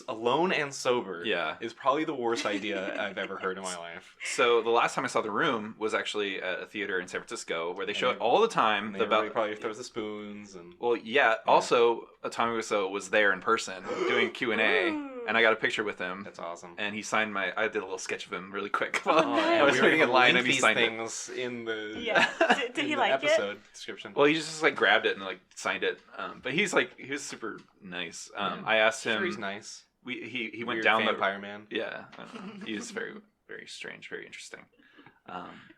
alone and sober. Yeah. Is probably the worst idea I've ever heard in my life. So the last time I saw The Room was actually at a theater in San Francisco where they show it all the time. They probably throws the spoons and. Well, yeah. Also, Tommy Wiseau was there in person doing Q&A, and I got a picture with him. That's awesome. And he signed I did a little sketch of him really quick. I was waiting in line, and he signed things in the Did he the like episode description. Well, he just like grabbed it and like signed it. But he was super nice. I asked him. Sure, he's nice. He went Weird down vampire man. Yeah, I don't know. He is very very strange, very interesting.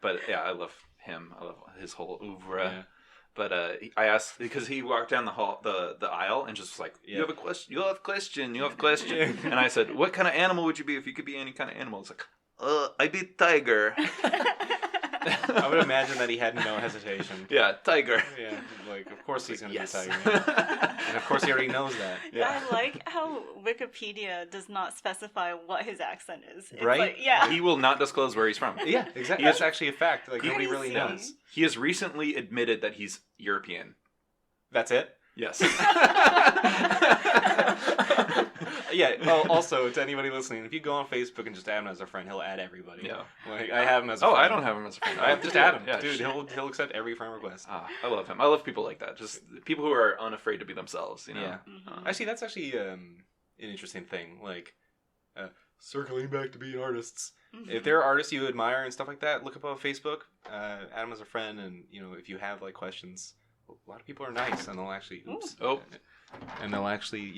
But yeah, I love him. I love his whole oeuvre. Yeah. But I asked because he walked down the aisle and just was like, you have a question, you have question. And I said, what kind of animal would you be if you could be any kind of animal? It's like, I'd be tiger. I would imagine that he had no hesitation. Yeah, tiger. Yeah, like of course he's gonna Yes. be a tiger, man. And of course he already knows that. Yeah. I like how Wikipedia does not specify what his accent is. It's Right? Like, yeah. He will not disclose where he's from. Yeah, exactly. That's actually a fact. Like nobody really Crazy. knows. He has recently admitted that he's European. That's it. Yes. Yeah. Oh, also, to anybody listening, if you go on Facebook and just add him as a friend, he'll add everybody. Yeah. Like I have him as a friend. I don't have him as a friend. I have just add him, Yeah, dude. shit. He'll accept every friend request. I love him. I love people like that. Just people who are unafraid to be themselves. You know. Yeah. Mhm. Actually, that's actually an interesting thing. Like, circling back to being artists. Mhm. If there are artists you admire and stuff like that, look up on Facebook, add them as a friend, and if you have like questions, a lot of people are nice, and they'll actually, and they'll actually,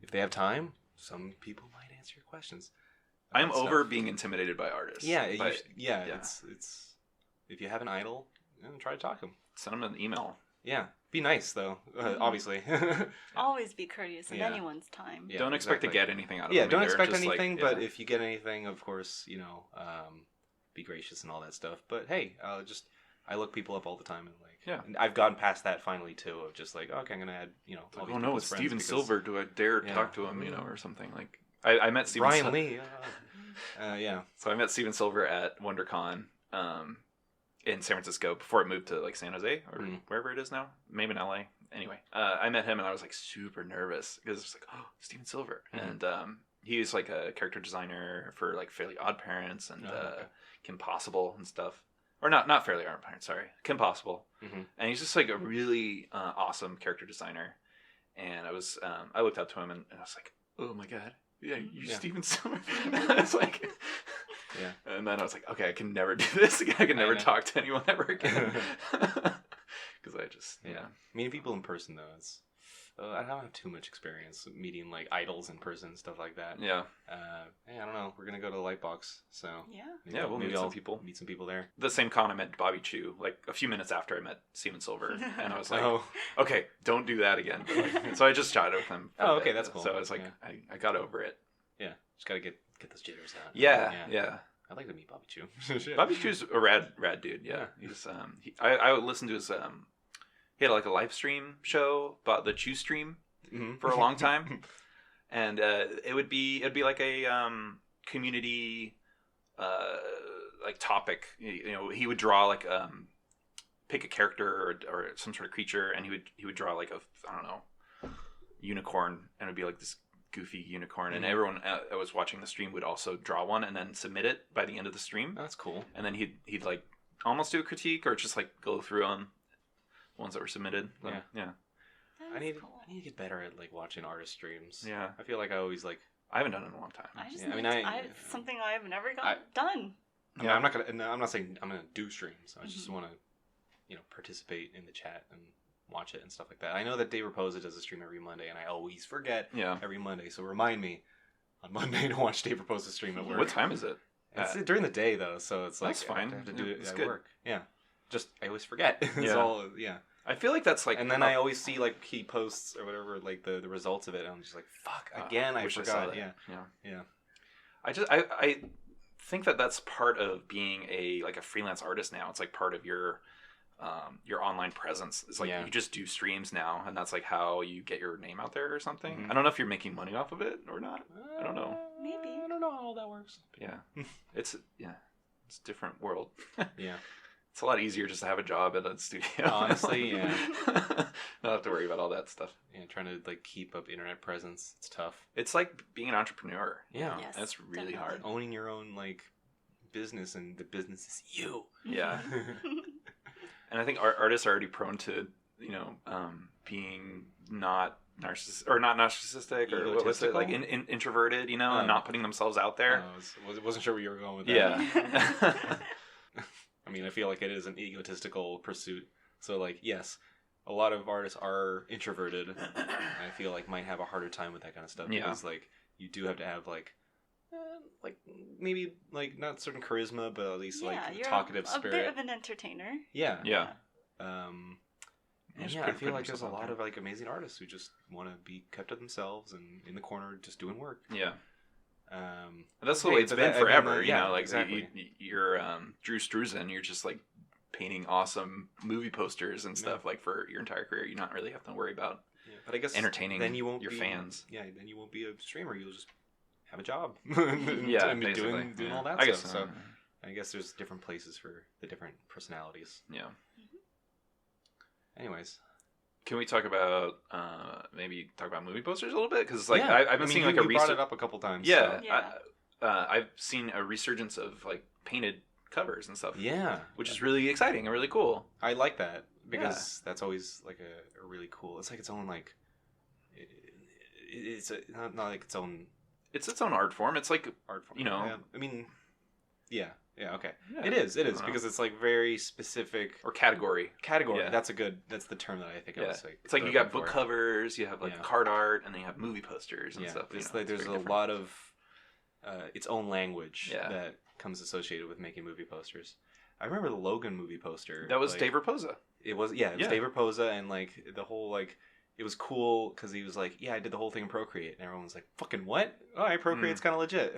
if they have time, some people might answer your questions. I'm Stuff. over being intimidated by artists. Yeah, but yeah. yeah. It's if you have an idol, try to talk to them. send them an email. Yeah, be nice though. Obviously. Always be courteous in Yeah. anyone's time. Yeah, Don't expect exactly. to get anything out of Yeah, them. don't either. expect Just, like, anything, yeah. but if you get anything, of course, be gracious and all that stuff. But hey, I look people up all the time, and and I've gotten past that finally too, of just like, okay, I'm gonna add, all these oh no, people's it's friends Steven because Silver. Do I dare Yeah. talk to him? Or something like. I met Steven Brian Sil- Lee. Yeah. So I met Steven Silver at WonderCon in San Francisco before it moved to like San Jose or wherever it is now, maybe in LA. Anyway, I met him and I was like super nervous because it's like, oh, Steven Silver, and he's like a character designer for like Fairly Odd Parents and Kim Possible and stuff, or not Fairly Odd Parents, sorry, Kim Possible, and he's just like a really awesome character designer, and I looked up to him and I was like, oh my god. Yeah, Steven Silver. It's like, Yeah. And then I was like, okay, I can never do this again. I can never talk to anyone ever again. Because I just, Meeting people in person though, it's I don't have too much experience meeting like idols in person and stuff like that. Yeah. Hey, I don't know. We're gonna go to the Lightbox, so Yeah. We'll meet some people. Meet some people there. The same con I met Bobby Chu, like a few minutes after I met Steven Silver, and I was like, Oh, okay, don't do that again. But, like, so I just chatted with him. for a Oh, okay, bit. that's cool. So it's like I got over it. yeah. Just gotta get those jitters out. Yeah. I'd like to meet Bobby Chu. Shit. Bobby Chu's a rad dude. Yeah, he's I would listen to his he had like a live stream show about the Chew stream for a long time, and it'd be like a community like topic. He would draw like pick a character or some sort of creature, and he would draw like I don't know, unicorn, and it'd be like this goofy unicorn, and everyone that was watching the stream would also draw one and then submit it by the end of the stream. That's cool. And then he'd like almost do a critique or just like go through on ones that were submitted. Yeah. I need to get better at like watching artist streams. Yeah. I feel like I always like. I haven't done it in a long time. I just Yeah, I mean, it's something I've never done. I mean, I'm not gonna. No, I'm not saying I'm gonna do streams. I just want to, participate in the chat and watch it and stuff like that. I know that Dave Raposa does a stream every Monday, and I always forget. Yeah. Every Monday, so remind me on Monday to watch Dave Raposa's stream at work. What time is it? It's during the day though, so it's like That's fine. I have to do Yeah, it it's at good. work. Yeah. Just I always forget. It's Yeah. all yeah. I feel like that's like, And then I always see like he posts or whatever like the results of it, and I'm just like, fuck again. I wish I forgot. saw that. Yeah. I think that that's part of being a freelance artist now. It's like part of your online presence. It's like you just do streams now, and that's like how you get your name out there or something. Mhm. I don't know if you're making money off of it or not. I don't know. Maybe. I don't know how all that works. Yeah, it's a different world. Yeah. It's a lot easier just to have a job at a studio. Honestly, yeah. Not have to worry about all that stuff. Yeah, trying to like keep up internet presence. It's tough. It's like being an entrepreneur. Yeah. Yes, That's really definitely. hard. Owning your own like business, and the business is you. Yeah. And I think artists are already prone to, being not narcissistic or what was it, like introverted, and not putting themselves out there. Wasn't sure where you were going with that. Yeah. I mean, I feel like it is an egotistical pursuit. So, like, yes, a lot of artists are introverted. I feel like might have a harder time with that kind of stuff. Yeah. Because, like, you do have to have, like maybe, like, not certain charisma, but at least, like, you're talkative a spirit. bit of an entertainer. Yeah. Yeah. And I feel like there's a lot of, like, amazing artists who just want to be kept to themselves and in the corner just doing work. Yeah. And that's the way it's been forever. You know, like exactly. you're Drew Struzan. You're just like painting awesome movie posters and stuff like for your entire career. You not really have to worry about. Yeah, but I guess entertaining then you won't your fans. Yeah, then you won't be a streamer. You'll just have a job. Yeah, and be doing all that I stuff. guess So I guess there's different places for the different personalities. Yeah. Anyways, can we talk about maybe talk about movie posters a little bit? Because like I've been seeing like you brought it up a couple times. Yeah, so. Yeah. I've seen a resurgence of like painted covers and stuff. Yeah, which is really exciting and really cool. I like that because that's always like a really cool. It's like its own like. It's not like its own. It's its own art form. It's like art form. You know. Yeah. I mean, yeah, okay. Yeah. It is because it's like very specific or category. Yeah. That's the term that I think I was like. It's like you got book covers, you have like card art, and then you have movie posters and stuff. It's like there's a lot of its own language that comes associated with making movie posters. I remember the Logan movie poster. That was Dave Raposa. It was Dave Raposa, and like the whole like it was cool because he was like, I did the whole thing in Procreate, and everyone was like, fucking what? Oh, Procreate's kind of legit.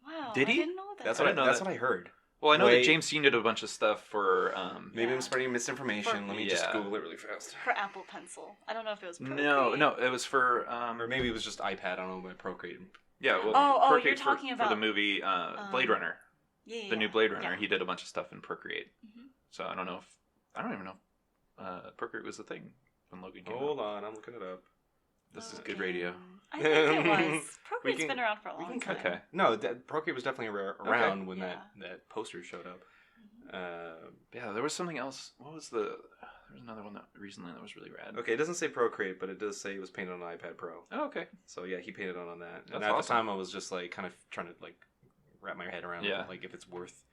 Wow, did he? I didn't know that. That's what I heard. Well, I know that James Dean did a bunch of stuff for. Maybe I'm spreading misinformation. Let me just Google it really fast. For Apple Pencil. I don't know if it was Procreate. No, it was for. Or maybe it was just iPad. I don't know about Procreate. Yeah, well, Procreate you're talking about for the movie Blade Runner. Yeah, the new Blade Runner. He did a bunch of stuff in Procreate. Mm-hmm. So I don't even know if Procreate was the thing when Logan came out. Hold on, I'm looking it up. This is good radio. I think it was. Procreate's been around for a long time. Okay. No, Procreate was definitely around when that poster showed up. There was something else. What was the... There was another one that recently that was really rad. Okay, it doesn't say Procreate, but it does say it was painted on an iPad Pro. Oh, okay. So yeah, he painted on that. That's and at awesome. the time I was just like kind of trying to like wrap my head around like if it's worth.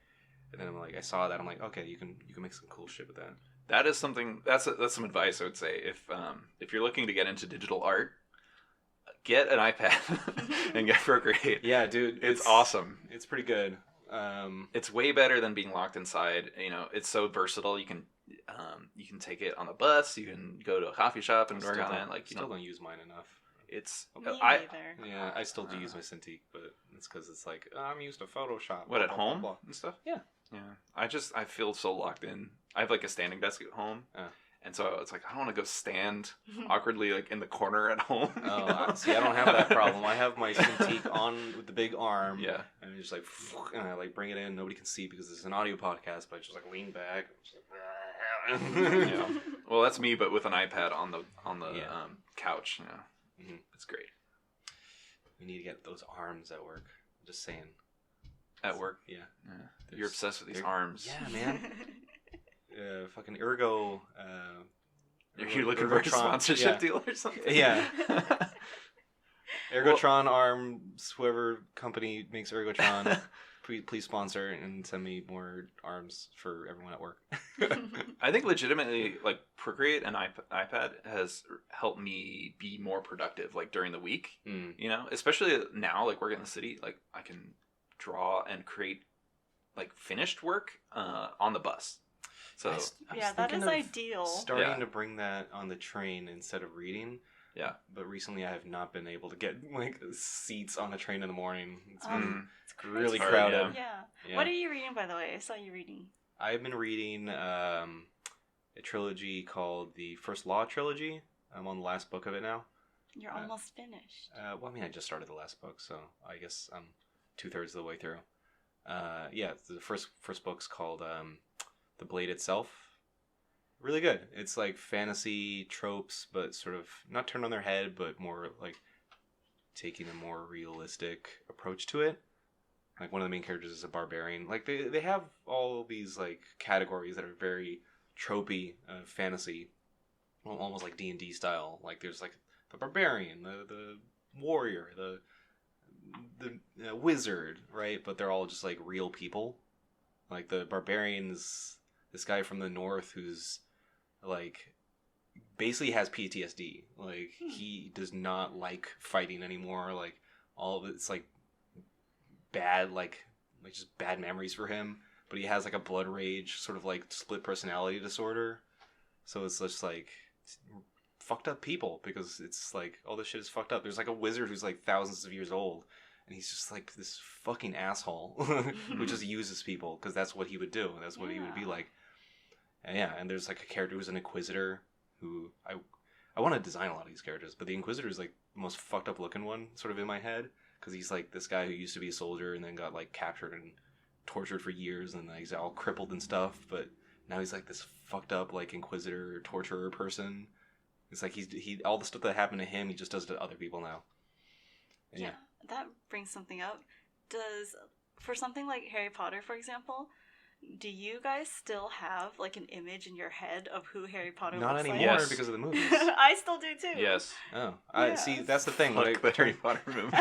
And then I'm like, I saw that, I'm like, okay, you can make some cool shit with that. That is something. That's some advice I would say. If you're looking to get into digital art, get an iPad and get Procreate. Yeah, dude, it's awesome. It's pretty good. It's way better than being locked inside. You know, it's so versatile. You can take it on the bus. You can go to a coffee shop and work on it. Like, you still don't use mine enough. It's I still do use my Cintiq, but it's because it's like I'm used to Photoshop. What, at home and stuff? Yeah. I feel so locked in. I have like a standing desk at home, and so it's like I don't want to go stand awkwardly like in the corner at home. Oh, see, I don't have that problem. I have my Cintiq on with the big arm. Yeah, and I just like and I like bring it in. Nobody can see because it's an audio podcast, but I just like lean back. Yeah. Well, that's me, but with an iPad on the couch. You know. Mm-hmm. It's great. We need to get those arms at work. I'm just saying. At work? Yeah. You're obsessed with these arms. Yeah, man. Fucking Ergo. You're looking for a sponsorship deal or something? Yeah. Ergotron arms, whoever company makes Ergotron, please sponsor and send me more arms for everyone at work. I think legitimately, like, Procreate and iPad has helped me be more productive, like, during the week. You know? Especially now, like, working in the city, like, I can draw and create, like, finished work on the bus. So that is ideal. Starting to bring that on the train instead of reading. Yeah. But recently I have not been able to get like seats on the train in the morning. It's been really crowded. Yeah. What are you reading, by the way? I saw you reading. I've been reading a trilogy called the First Law trilogy. I'm on the last book of it now. You're almost finished. Well, I mean, I just started the last book, so I guess I'm 2/3 of the way through. The first book's called The Blade Itself. Really good. It's like fantasy tropes, but sort of not turned on their head, but more like taking a more realistic approach to it. Like one of the main characters is a barbarian. Like they have all these like categories that are very tropey fantasy, almost like D&D style. Like there's like the barbarian, the warrior, the wizard, right? But they're all just like real people. Like the barbarian is this guy from the north who's like basically has PTSD. Like he does not like fighting anymore. Like all of it's like bad, like just bad memories for him. But he has like a blood rage, sort of like split personality disorder. So it's just like fucked up people because it's like all this shit is fucked up. There's like a wizard who's like thousands of years old, and he's just like this fucking asshole who just uses people because that's what he would do. That's what he would be like. And and there's like a character who's an Inquisitor who I want to design a lot of these characters, but the Inquisitor is like the most fucked up looking one sort of in my head because he's like this guy who used to be a soldier and then got like captured and tortured for years and he's all crippled and stuff, but now he's like this fucked up like Inquisitor torturer person. It's like he all the stuff that happened to him, he just does to other people now. And yeah, that brings something up. For something like Harry Potter, for example, do you guys still have like an image in your head of who Harry Potter not looks anymore like? because of the movies. I still do too. Yes. Oh, I see. That's the thing. Fuck the Harry Potter movies.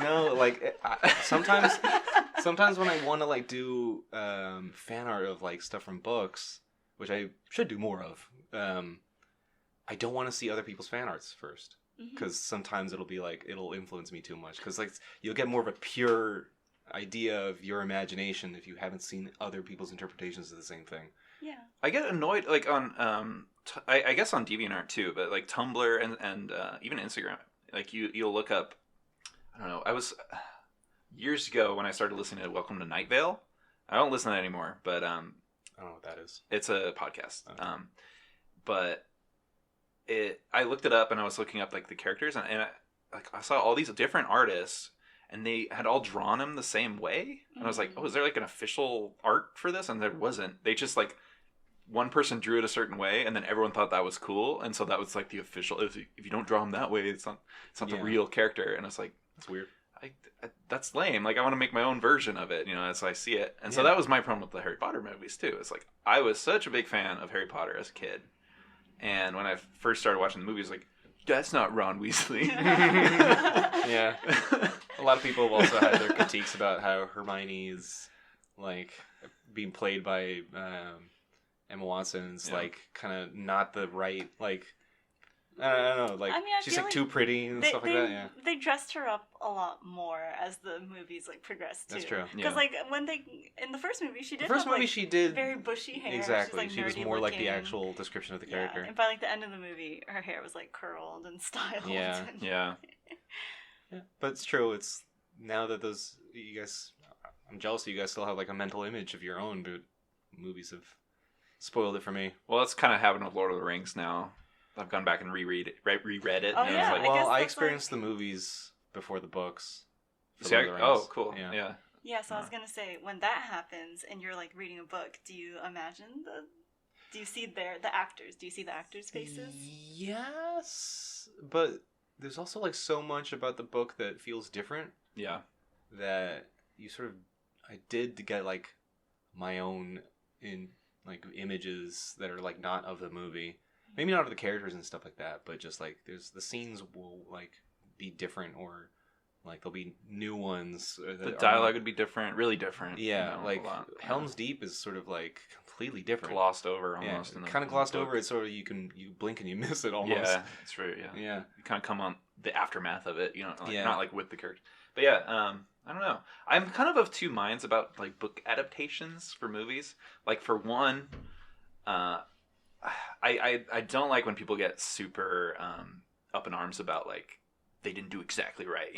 No, like sometimes when I want to like do fan art of like stuff from books, which I should do more of, I don't want to see other people's fan arts first because sometimes it'll influence me too much because like you'll get more of a pure idea of your imagination if you haven't seen other people's interpretations of the same thing. Yeah. I get annoyed like on I guess on DeviantArt too, but like Tumblr and even Instagram, like you'll look up. I don't know. I was years ago when I started listening to Welcome to Night Vale. I don't listen to that anymore, but I don't know what that is. It's a podcast. Okay. But I looked it up and I was looking up like the characters and I saw all these different artists and they had all drawn them the same way. And I was like, oh, is there like an official art for this? And there wasn't. They just like one person drew it a certain way and then everyone thought that was cool. And so that was like the official, if you don't draw them that way, it's not the real character. And I was like, that's weird. That's lame. Like I want to make my own version of it, as I see it. And so that was my problem with the Harry Potter movies too. It's like I was such a big fan of Harry Potter as a kid. And when I first started watching the movies, like, that's not Ron Weasley. Yeah. A lot of people have also had their critiques about how Hermione is, like, being played by Emma Watson's, like, kind of not the right, like, I don't know, like, I mean, she's, like, too pretty and stuff like that, yeah. They dressed her up a lot more as the movies, like, progressed, too. That's true. Because, like, in the first movie, she did she did very bushy hair. Exactly. She's, she was nerdy more looking. like the actual description of the character. And by, like, the end of the movie, her hair was, like, curled and styled. Yeah. Yeah. Yeah. But it's true. It's, now that you guys, I'm jealous that you guys still have, like, a mental image of your own, but movies have spoiled it for me. Well, that's kind of happening with Lord of the Rings now. I've gone back and reread it. Oh, and yeah. I was like, I experienced the movies before the books. Cool. Yeah. Yeah, so I was gonna say, when that happens and you're like reading a book, do you see the actors? Do you see the actors' faces? Yes, but there's also like so much about the book that feels different. Yeah. That you sort of, I did get like my own images that are like not of the movie. Maybe not of the characters and stuff like that, but just like the scenes will like be different or like there'll be new ones. The dialogue would be different, really different. Yeah, like Helm's Deep is sort of like completely different, glossed over almost. Yeah, kind of glossed over. It's sort of you blink and you miss it almost. Yeah, it's true. Yeah, yeah. You kind of come on the aftermath of it. Not like with the character. But yeah, I don't know. I'm kind of two minds about like book adaptations for movies. Like for one, I don't like when people get super up in arms about like they didn't do exactly right,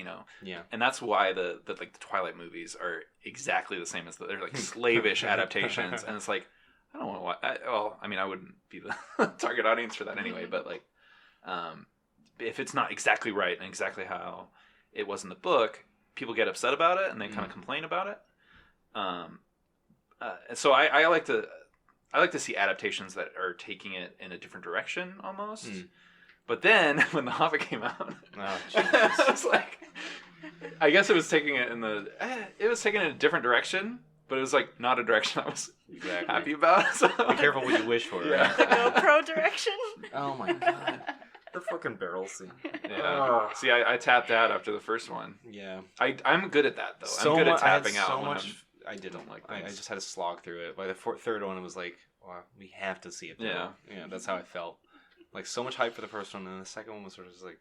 Yeah. And that's why the Twilight movies are exactly the same as they're like slavish adaptations, and it's like I don't want to watch. I wouldn't be the target audience for that anyway. But like, if it's not exactly right and exactly how it was in the book, people get upset about it and they kind of complain about it. So I like to see adaptations that are taking it in a different direction almost. But then when The Hobbit came out, I was like, I guess it was taking it in a different direction, but it was like not a direction I was happy about. So, be careful what you wish for. Yeah. Right? The GoPro direction. Oh my god, the fucking barrel scene. Yeah. See, I tapped out after the first one. Yeah. I'm good at that though. I'm good at tapping out. So much. I don't like I things. just had to slog through it. By the third one, it was like, wow, we have to see it. Yeah. Yeah. That's how I felt. Like so much hype for the first one, and the second one was sort of just like,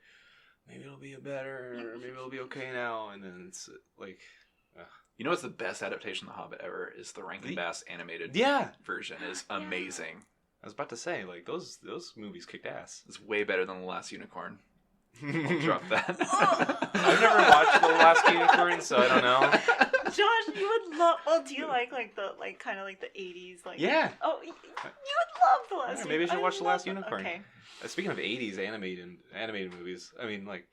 maybe it'll be maybe it'll be okay now, and then it's like, what's the best adaptation of The Hobbit ever is the Rankin Bass animated version is amazing. I was about to say like those movies kicked ass. It's way better than The Last Unicorn. I'll drop that. I've never watched The Last Unicorn, so I don't know. Josh, you would love. Well, do you like the kind of like the 80s like? Yeah. Oh, you would love The Last. Maybe I should watch The Last Unicorn. Okay. Speaking of 80s animated movies, I mean, like,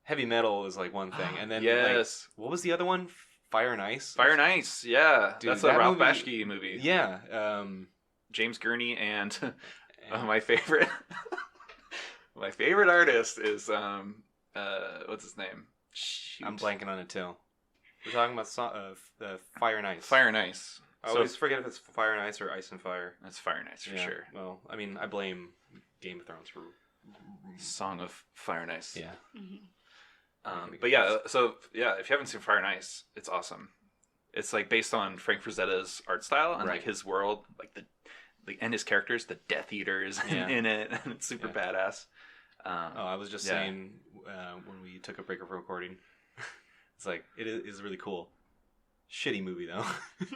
heavy metal is like one thing, and then yes, like, what was the other one? Fire and Ice. Fire and Ice. Yeah, Dude, that's a Ralph Bakshi movie. Yeah. James Gurney and my favorite. My favorite artist is what's his name? Shoot. I'm blanking on it too. We're talking about Fire and Ice. Fire and Ice. I always forget if it's Fire and Ice or Ice and Fire. That's Fire and Ice for sure. Well, I mean, I blame Game of Thrones for Song of Fire and Ice. Yeah. But yeah, so yeah, if you haven't seen Fire and Ice, it's awesome. It's like based on Frank Frazetta's art style and like his world, like and his characters, the Death Eaters in it, and it's super badass. I was just saying when we took a break of recording, it's like it is really cool. Shitty movie though.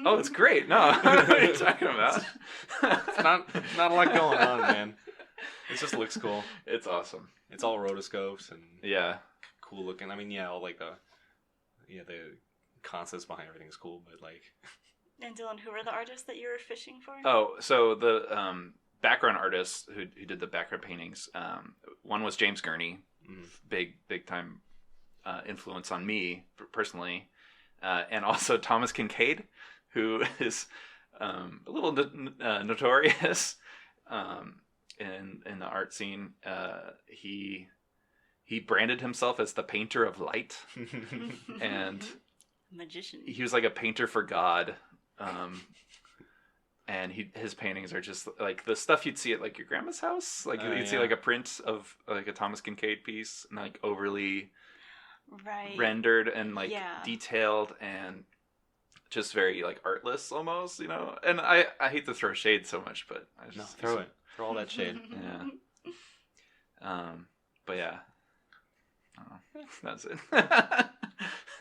Oh, it's great. No, what are you talking about? It's not a lot going on, man. It just looks cool. It's awesome. It's all rotoscopes and cool looking. I mean, all like the concepts behind everything is cool, but like. And Dylan, who were the artists that you were fishing for? Oh, so the background artists who did the background paintings. One was James Gurney, big time influence on me personally, and also Thomas Kincaid, who is a little notorious in the art scene. He branded himself as the painter of light, and magician. He was like a painter for God. And his paintings are just like the stuff you'd see at like your grandma's house. Like you'd see like a print of like a Thomas Kincaid piece, and like overly rendered and like detailed and just very like artless almost, you know. And I hate to throw shade so much, but I just throw all that shade. Yeah. But yeah. That's it.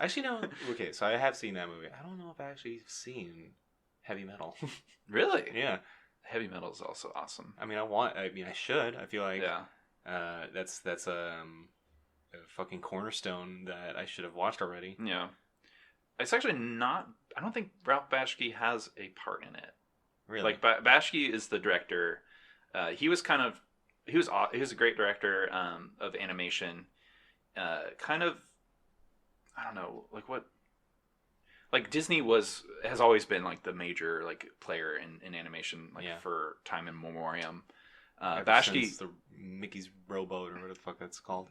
Actually, no. Okay, so I have seen that movie. I don't know if I actually seen Heavy Metal. Really? Yeah. Heavy Metal is also awesome. I mean, I should. I feel like that's a fucking cornerstone that I should have watched already. Yeah. It's actually not. I don't think Ralph Bakshi has a part in it. Really? Like Bakshi is the director. He was a great director of animation. Kind of, I don't know, like what, like Disney has always been like the major like player in animation like for time immemorium. Bakshi, the Mickey's Rowboat or whatever the fuck that's called.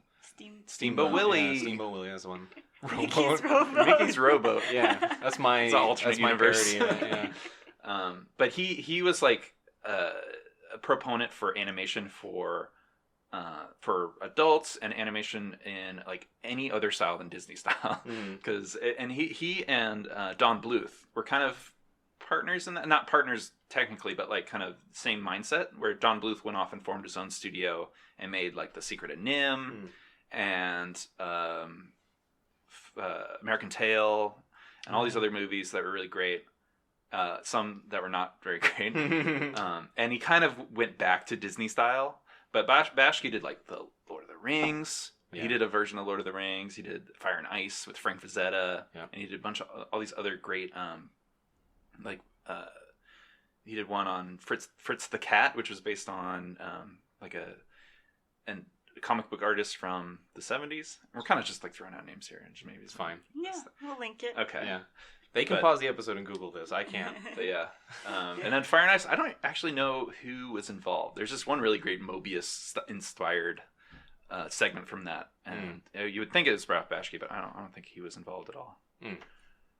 Steamboat Willie. Yeah, Steamboat Willie, that's the one. Mickey's Rowboat. Yeah, that's my alternate universe. Parody of it, yeah. But he was like a proponent for animation for adults and animation in like any other style than Disney style, because he and Don Bluth were kind of partners in that, not partners technically, but like kind of same mindset, where Don Bluth went off and formed his own studio and made like The Secret of Nim and American Tail and all these other movies that were really great. Some that were not very great. And he kind of went back to Disney style. But Bakshi did like the Lord of the Rings. Yeah. He did a version of Lord of the Rings. He did Fire and Ice with Frank Frazetta. Yeah. And he did a bunch of all these other great, he did one on Fritz the Cat, which was based on like a comic book artist from the 70s. We're kind of just like throwing out names here, and maybe it's fine. Yeah, we'll link it. Okay. Yeah. They can pause the episode and Google this. I can't. But yeah. And then Fire and Ice, I don't actually know who was involved. There's just one really great Mobius-inspired segment from that. And you would think it was Ralph Bakshi, but I don't think he was involved at all.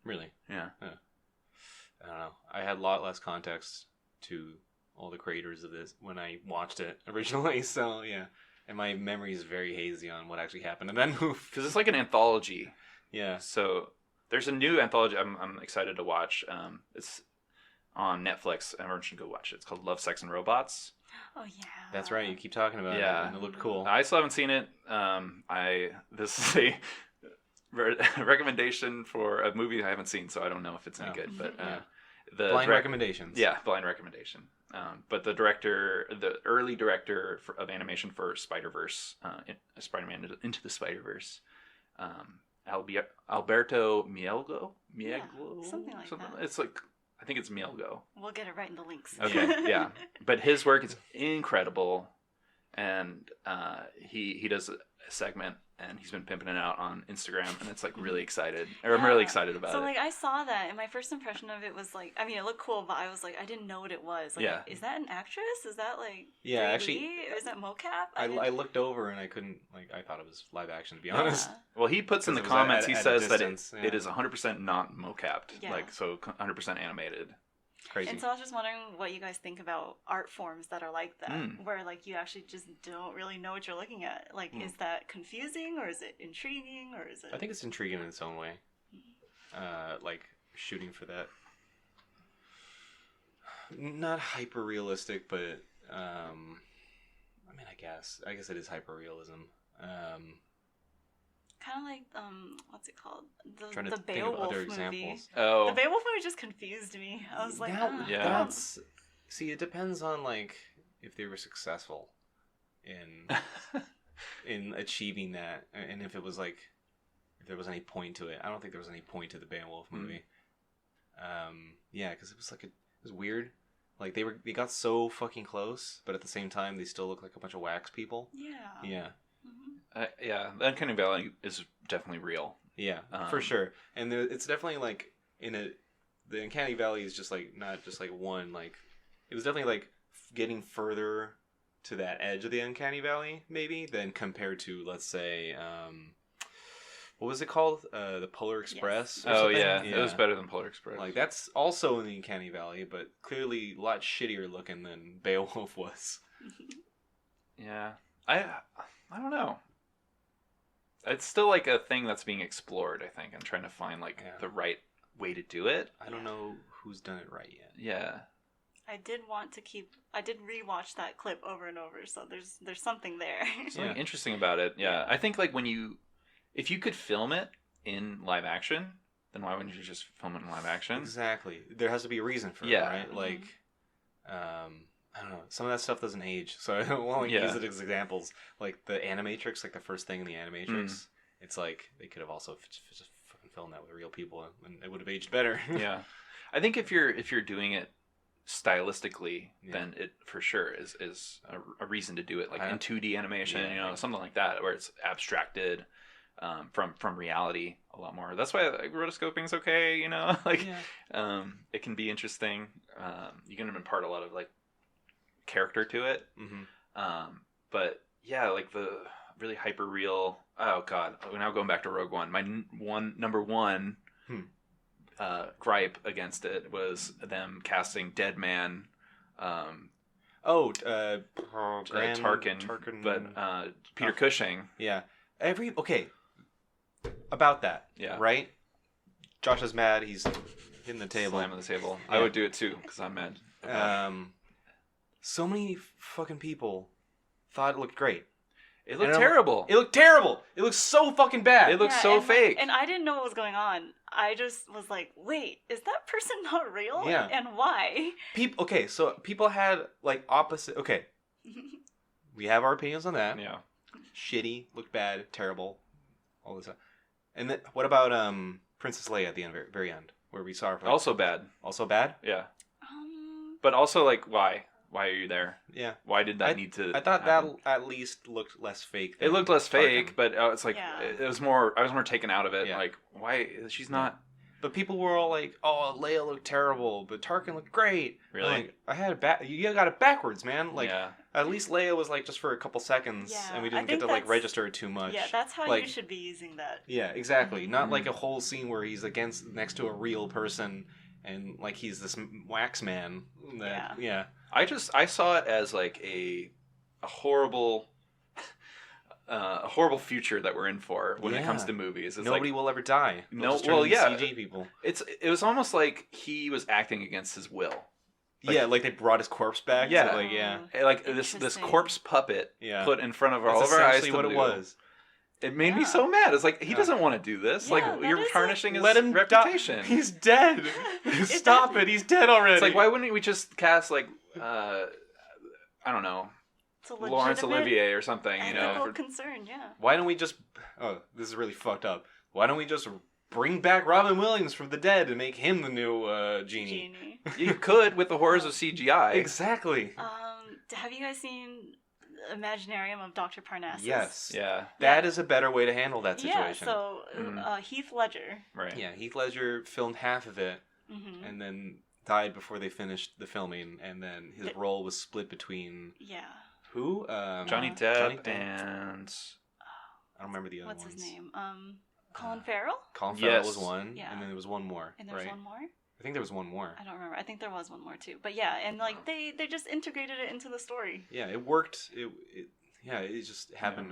Really? Yeah. I don't know. I had a lot less context to all the creators of this when I watched it originally. So, yeah. And my memory is very hazy on what actually happened in that movie. Because it's like an anthology. Yeah. So... There's a new anthology I'm excited to watch. It's on Netflix. Everyone should go watch it. It's called Love, Sex, and Robots. Oh, yeah. That's right. You keep talking about it, and it looked cool. I still haven't seen it. This is a recommendation for a movie I haven't seen, so I don't know if it's any good. But blind recommendations. Yeah, blind recommendation. But the early director of animation for Spider-Verse, Spider-Man Into the Spider-Verse, Alberto Mielgo? Something like that. It's like, I think it's Mielgo. We'll get it right in the links. Okay, yeah. But his work is incredible, and he does a segment, and he's been pimping it out on Instagram, and it's like really excited. I'm really excited about it. So like I saw that, and my first impression of it was like, I mean, it looked cool, but I was like, I didn't know what it was. Like, is that an actress? Is that like 3D? Actually, is that mocap? I looked over and I couldn't, like, I thought it was live action, to be honest. Well, he puts in the comments, he says that it is 100% not mocapped, like, so 100% animated. Crazy. And so I was just wondering what you guys think about art forms that are like that, where like you actually just don't really know what you're looking at. Like, is that confusing, or is it intriguing, or is it? I think it's intriguing in its own way. Like shooting for that, not hyper realistic, but I mean, I guess it is hyper realism. Kind of like what's it called? Trying to the think of Beowulf other movie. examples. Oh, The Beowulf movie just confused me. I was like, that's see, it depends on like if they were successful in achieving that, and if it was like if there was any point to it. I don't think there was any point to the Beowulf movie. Yeah, because it was like it was weird. Like they got so fucking close, but at the same time they still look like a bunch of wax people. Yeah. yeah, the Uncanny Valley is definitely real. Yeah, for sure. And it's definitely like the Uncanny Valley is just like not just like one, like it was definitely like getting further to that edge of the Uncanny Valley maybe than compared to, let's say, what was it called? The Polar Express? Yes. Oh yeah, it was better than Polar Express. Like that's also in the Uncanny Valley, but clearly a lot shittier looking than Beowulf was. Yeah, I don't know. It's still like a thing that's being explored, I think, and trying to find like the right way to do it. I don't know who's done it right yet. Yeah. I did rewatch that clip over and over, so there's something there. Something interesting about it. Yeah. I think like if you could film it in live action, then why wouldn't you just film it in live action? Exactly. There has to be a reason for it, right? Like, I don't know. Some of that stuff doesn't age, so I don't want to use it as examples. Like the Animatrix, like the first thing in the Animatrix, it's like they could have also just fucking filmed that with real people, and it would have aged better. Yeah, I think if you're doing it stylistically, then it for sure is a reason to do it, like in 2D animation, something like that, where it's abstracted from reality a lot more. That's why like, rotoscoping is okay, like it can be interesting. You can impart a lot of like character to it, but yeah, like the really hyper real. Oh god, we're now going back to Rogue One. My number one gripe against it was them casting Dead Man. Tarkin, but Peter Cushing. Yeah, about that. Yeah, right. Josh is mad. He's hitting the table. Slamming the table. Yeah. I would do it too because I'm mad. So many fucking people thought it looked great. It looked terrible. It looked terrible. It looked so fucking bad. It looked so fake. And I didn't know what was going on. I just was like, wait, is that person not real? Yeah. And why? So people had like opposite. Okay. We have our opinions on that. Yeah. Shitty, looked bad, terrible, all this stuff. And then what about Princess Leia at the end, very end, where we saw her? Also bad. Also bad? Yeah. But also like, why? Why are you there? Yeah. Why did that need to? I thought happen? that at least looked less fake. It looked less fake, but it's like it was more. I was more taken out of it. Yeah. Like, why? She's not. But people were all like, "Oh, Leia looked terrible, but Tarkin looked great." Really? Like, I had it you got it backwards, man. Like, at least Leia was like just for a couple seconds, and we didn't get to like register it too much. Yeah, that's how you should be using that. Yeah, exactly. Not like a whole scene where he's next to a real person, and like he's this wax man. I saw it as like a horrible future that we're in for when it comes to movies. It's nobody will ever die. CG people. It was almost like he was acting against his will. Like they brought his corpse back. Yeah, like this corpse puppet put in front of all of our eyes. Essentially what it was. It made me so mad. It's like, he doesn't want to do this. Yeah, like, that you're is tarnishing his Let him reputation. Die. He's dead. Stop it. He's dead already. It's like, why wouldn't we just cast, like, I don't know, It's a Laurence legitimate Olivier or something, you know? ethical concern, yeah. Why don't we just... Oh, this is really fucked up. Why don't we just bring back Robin Williams from the dead and make him the new genie? You could with the horrors of CGI. Exactly. Have you guys seen Imaginarium of Dr. Parnassus? Yes. Yeah. That is a better way to handle that situation. Yeah, so Heath Ledger. Right. Yeah, Heath Ledger filmed half of it and then died before they finished the filming, and then his role was split between who? Johnny Depp and... I don't remember the other What's ones. his name? Colin Farrell? Colin Farrell Yes. was one, Yeah. and then there was one more. And there was right? one more? I think there was one more. I don't remember. I think there was one more too. But yeah, and like they just integrated it into the story. Yeah, it worked. It just happened.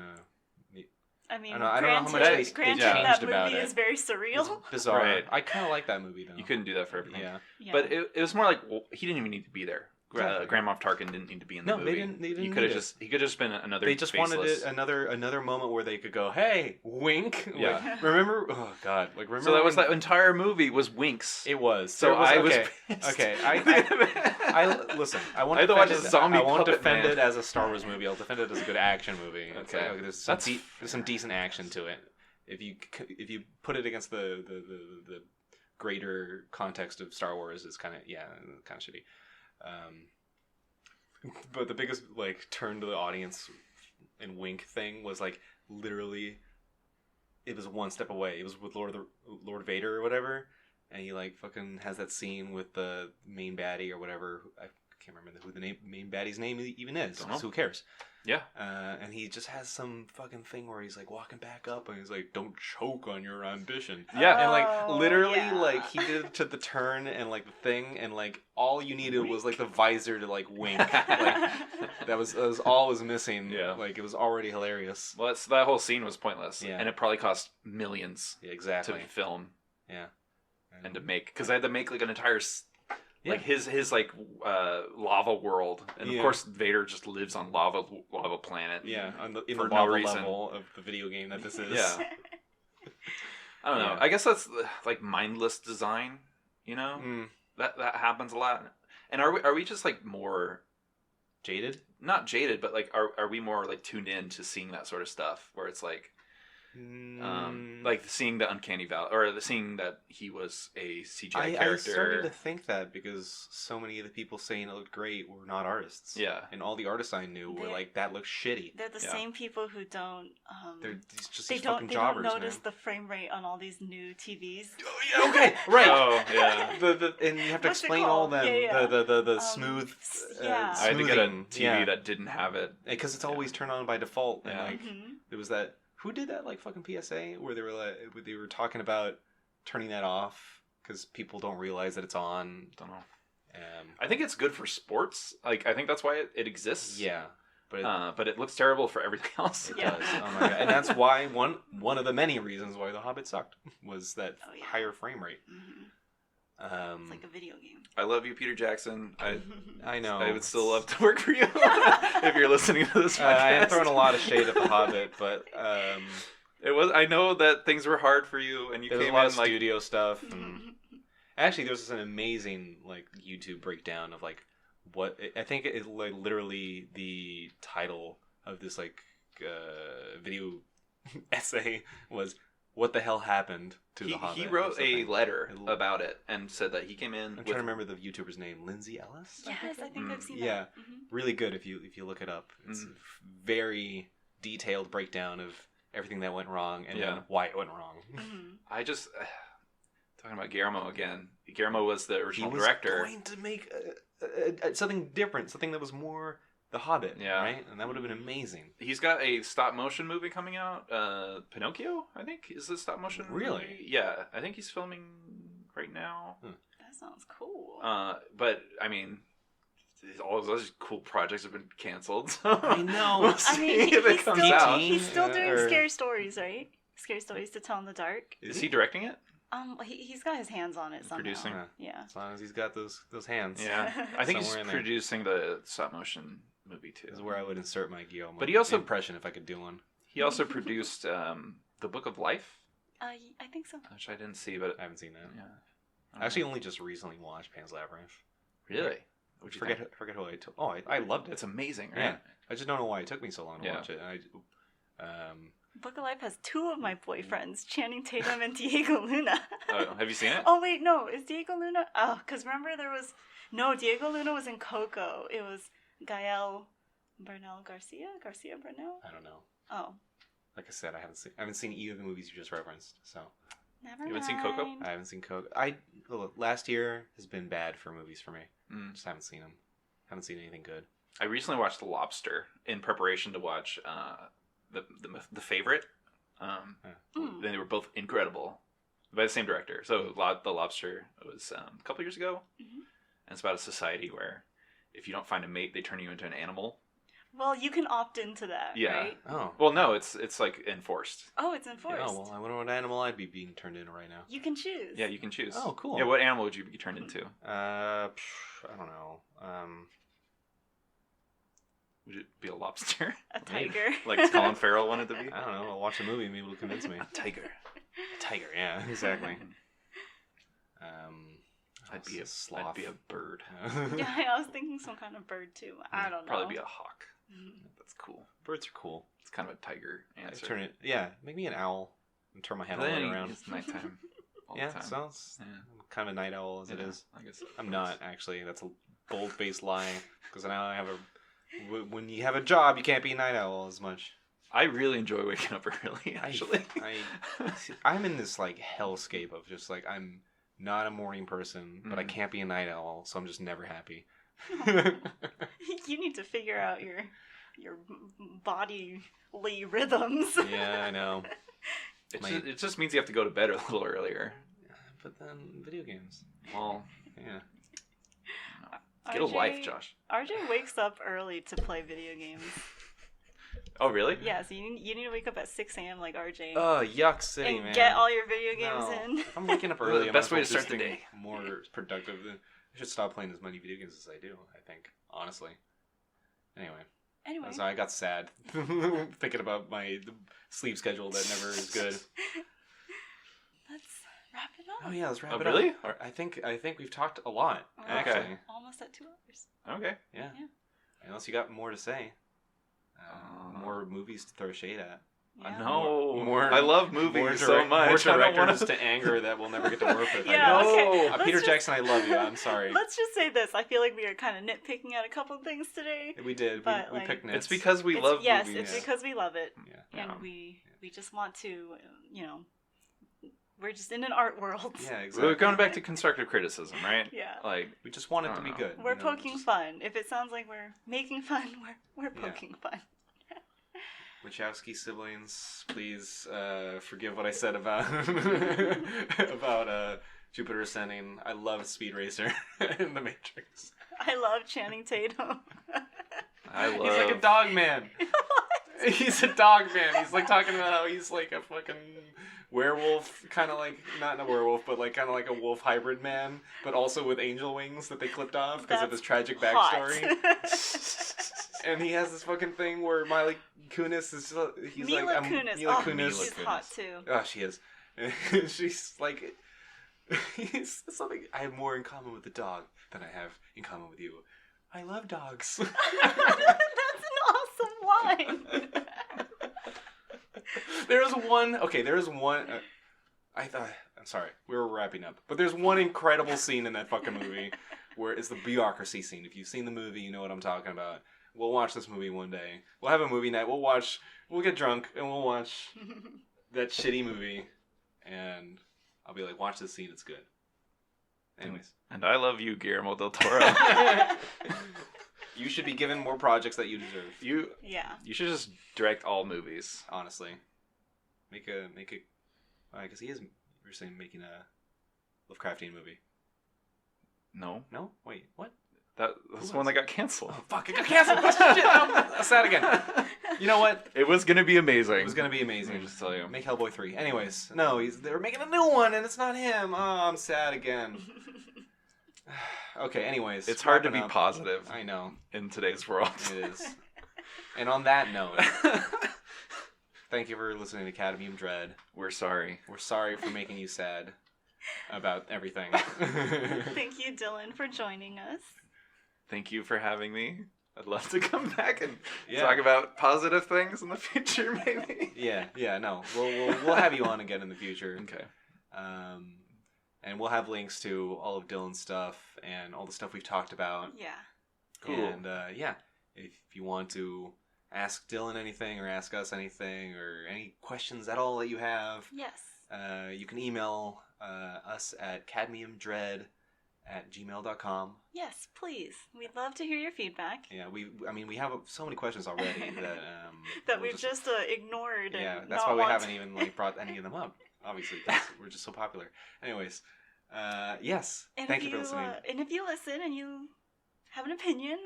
I mean, I don't know how much granted, they granted changed that about movie it. is very surreal. It's bizarre. Right. I kind of like that movie though. You couldn't do that for everything. Yeah. Yeah. But it was more like, well, he didn't even need to be there. Exactly. Grand Moff Tarkin didn't need to be in the movie. They didn't He need could have it. just been another. They just wanted faceless. another moment where they could go, "Hey, wink." Yeah. Like, remember? Oh God! Like remember? So that was when- that entire movie was winks. It was. So I was okay. pissed. Okay. I listen. I won't I had to watch defend a it. zombie I won't puppet defend man. it as a Star Wars movie. I'll defend it as a good action movie. It's Okay. like, there's That's some decent action to it. If you put it against the greater context of Star Wars, it's kind of shitty. But the biggest like turn to the audience and wink thing was like literally, it was one step away. It was with Lord Vader or whatever, and he like fucking has that scene with the main baddie or whatever. I can't remember who the main baddie's name even is. Don't know. Who cares? Yeah. And he just has some fucking thing where he's like walking back up and he's like, "Don't choke on your ambition." Yeah. And like Oh, literally yeah. like he did it to the turn and like the thing, and like all you needed was like the visor to like wink. Like that was all was missing. Yeah. Like it was already hilarious. Well, that whole scene was pointless. Yeah. And it probably cost millions Yeah, exactly. to film Yeah. and to make, because they had to make like an entire Yeah. like his like lava world, and Yeah. of course Vader just lives on lava planet. Yeah, in For the no lava reason. level of the video game that this is. Yeah. I don't know. Yeah. I guess that's like mindless design. You know, Mm. that happens a lot. And are we just like more Jaded? not jaded, but like are we more like tuned in to seeing that sort of stuff where it's like like seeing the uncanny valley, or seeing that he was a CGI character. I started to think that because so many of the people saying it looked great were not artists. Yeah. And all the artists I knew were like, that looks shitty. They're the Yeah. same people who don't. They're just They these don't. fucking They jobbers, don't notice man. the frame rate on all these new TVs. Oh, yeah, okay, right. Oh yeah. And you have to What's it explain all called? them. Yeah, yeah. The smooth. yeah. I had to get a smoothing. TV Yeah. that didn't have it. Because it's always turned on by default. And Yeah. like, Mhm. there was that. Who did that like fucking PSA where they were talking about turning that off because people don't realize that it's on. Don't know. Um, I think it's good for sports. Like I think that's why it exists. yeah, but But it looks terrible for everything else. it Yeah. does. Oh my god! And that's why one of the many reasons why The Hobbit sucked was that Oh, yeah. higher frame rate. Mhm. It's Um, like a video game. I love you, Peter Jackson. I know. I would still love to work for you if you're listening to this podcast. I am throwing a lot of shade at The Hobbit, but It was. I know that things were hard for you, and you there was a came lot in of like. studio stuff. And actually, there's an amazing like YouTube breakdown of like what I think it like literally the title of this like video essay was "What the hell happened to The Hobbit?" He or wrote a something. letter about it and said that he came in. I'm trying to remember the YouTuber's name, Lindsay Ellis. Yes, I think I've seen Yeah. that. Mhm. Really good if you look it up. It's a very detailed breakdown of everything that went wrong and Yeah. then why it went wrong. Mhm. I just talking about Guillermo again. Guillermo was the He original was director. going to make something different, something that was more The Hobbit, Yeah. right? And that would have been amazing. He's got a stop motion movie coming out. Pinocchio, I think, is the stop motion. Really? movie. Yeah, I think he's filming right now. That sounds cool. But I mean, all of those cool projects have been canceled. So I know. We'll I see mean, if it comes out. he's still doing or- scary stories, right? Scary stories to tell in the dark. Is he directing it? He's got his hands on it somehow. Producing? Yeah. As long as he's got those hands. Yeah, I think he's Somewhere in there. producing the stop motion movie too. Is where I would insert my Guillermo But he also- impression if I could do one. He also produced The Book of Life, I think so. which I didn't see, but I haven't seen that. yeah. I actually only just recently watched Pan's Labyrinth. Really? What'd you think? Forget who I took. Oh, I loved it. It's amazing, right? Yeah. I just don't know why it took me so long to Yeah. watch it. Book of Life has two of my boyfriends, Channing Tatum and Diego Luna. Oh, have you seen it? Oh wait, no, is Diego Luna? Oh, because remember Diego Luna was in Coco. It was Gael Garcia Bernal. I don't know. Oh, Like I said, I haven't seen either of the movies you just referenced. So never You mind. haven't seen Coco? I haven't seen Coco. Last year has been bad for movies for me. Just haven't seen them. Haven't seen anything good. I recently watched The Lobster in preparation to watch the Favorite. They were both incredible by the same director. So The Lobster was a couple years ago, and it's about a society where if you don't find a mate, they turn you into an animal. Well, you can opt into that, Yeah. right? Oh. Well, no, it's like enforced. Oh, it's enforced. Oh, well, I wonder what animal I'd be being turned into right now. You can choose. Yeah, you can choose. Oh, cool. Yeah, what animal would you be turned into? I don't know. Would it be a lobster? A tiger. Like Colin Farrell wanted to be? I don't know. I'll watch a movie and maybe it'll convince me. A tiger. A tiger, yeah, exactly. I'd be a sloth. I'd be a bird. Yeah, I was thinking some kind of bird too. I don't know. Probably be a hawk. Mhm. That's cool. Birds are cool. It's kind of a tiger answer. Turn it, make me an owl and turn my head all But the way then around. It's nighttime. All the Yeah, time. so it's Yeah. I'm kind of a night owl as it Yeah, is. I guess I'm not actually. That's a bold-faced lie because now I have when you have a job, you can't be a night owl as much. I really enjoy waking up early. Actually, I'm in this like hellscape of just like I'm not a morning person, but I can't be a night owl, so I'm just never happy. You need to figure out your bodily rhythms. Yeah, I know. it just means you have to go to bed a little earlier. But then video games. Well, Yeah. get a life, Josh. RJ wakes up early to play video games. Oh, really? Yeah, so you need to wake up at 6 a.m. like RJ. Oh, yuck city, and man. get all your video games No. in. If I'm waking up early, The I best might way as to well start do the something more productive. I should stop playing as many video games as I do, I think. Honestly. Anyway. So I got sad thinking about my sleep schedule that never is good. Let's wrap it up. Oh yeah, let's wrap Oh, it really? up. I think we've talked a lot, We're actually. almost at 2 hours. Okay. Yeah. Yeah. Unless you got more to say. More movies to throw shade at. Yeah. No, More- I love movies so much. More I don't directors wanna- to anger that we'll never get to work with. Yeah, I guess. okay. No. Let's Peter just- Jackson, I love you. I'm sorry. Let's just say this. I feel like we are kind of nitpicking at a couple things today. We did. But, we like- picked nits. It's because we love Yes, movies. it's because we love it. Yeah. And we just want to, we're just in an art world. Yeah, exactly. We're going back to constructive criticism, right? Yeah. Like, We just want it I to don't be know. good. We're you know, poking just- fun. If it sounds like we're making fun, we're Yeah. poking fun. Wachowski siblings, please forgive what I said about about Jupiter Ascending. I love Speed Racer in The Matrix. I love Channing Tatum. I love. He's like a dog man. He's a dog man. He's like talking about how he's like a fucking werewolf, kind of like not a werewolf, but like kind of like a wolf hybrid man, but also with angel wings that they clipped off because of his tragic backstory. And he has this fucking thing where Miley Kunis is he's Mila like Kunis. Mila Oh, Kunis. she's hot too. Oh, she is. She's like he's something I have more in common with the dog than I have in common with you. I love dogs. That's an awesome line. There's one. I'm sorry, we were wrapping up, but there's one incredible scene in that fucking movie where it's the bureaucracy scene. If you've seen the movie, you know what I'm talking about. We'll watch this movie one day. We'll have a movie night. We'll get drunk and we'll watch that shitty movie, and I'll be like, watch this scene. It's good. Anyways, And I love you, Guillermo del Toro. you should be given more projects that you deserve. Yeah. You should just direct all movies. Honestly, make a. I guess he is. You're saying making a Lovecraftian movie. No, No, wait, what? that's the one that got canceled. Oh fuck! It got canceled. Shit, I'm sad again. You know what? It was gonna be amazing. It was gonna be amazing. Let me just tell you. Make Hellboy 3. Anyways, no, they're making a new one, and it's not him. Oh, I'm sad again. Okay. Anyways, It's hard to wrapping be up. positive I know in today's world. it is. And on that note, Thank you for listening to Cadmium Dread. We're sorry. We're sorry for making you sad about everything. Thank you, Dylan, for joining us. Thank you for having me. I'd love to come back and Yeah. talk about positive things in the future, maybe. Yeah, no. We'll have you on again in the future. Okay. And we'll have links to all of Dylan's stuff and all the stuff we've talked about. Yeah. Cool. And if you want to ask Dylan anything or ask us anything or any questions at all that you have, Yes. you can email us at cadmiumdread@gmail.com. Yes, please. We'd love to hear your feedback. Yeah, we have so many questions already that That we'll we've just ignored. yeah, and that's not why we want haven't even brought any of them up. Obviously, we're just so popular. Anyways, yes, And thank if you for listening. And if you listen and you have an opinion,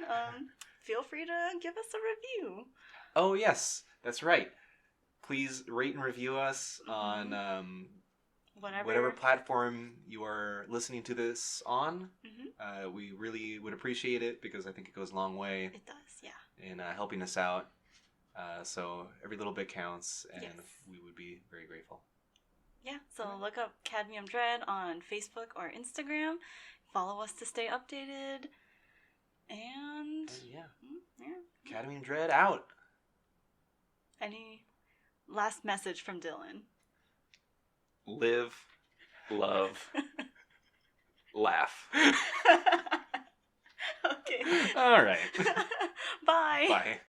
feel free to give us a review. Oh yes, that's right. Please rate and review us on whatever platform you are listening to this on. Mhm. We really would appreciate it because I think it goes a long way It does, yeah. in helping us out. So every little bit counts, and Yes. we would be very grateful. Yeah, so look up Cadmium Dread on Facebook or Instagram. Follow us to stay updated. And Yeah, yeah. Cadmium Dread out. Any last message from Dylan? Live, love, laugh. Okay. All right. Bye. Bye.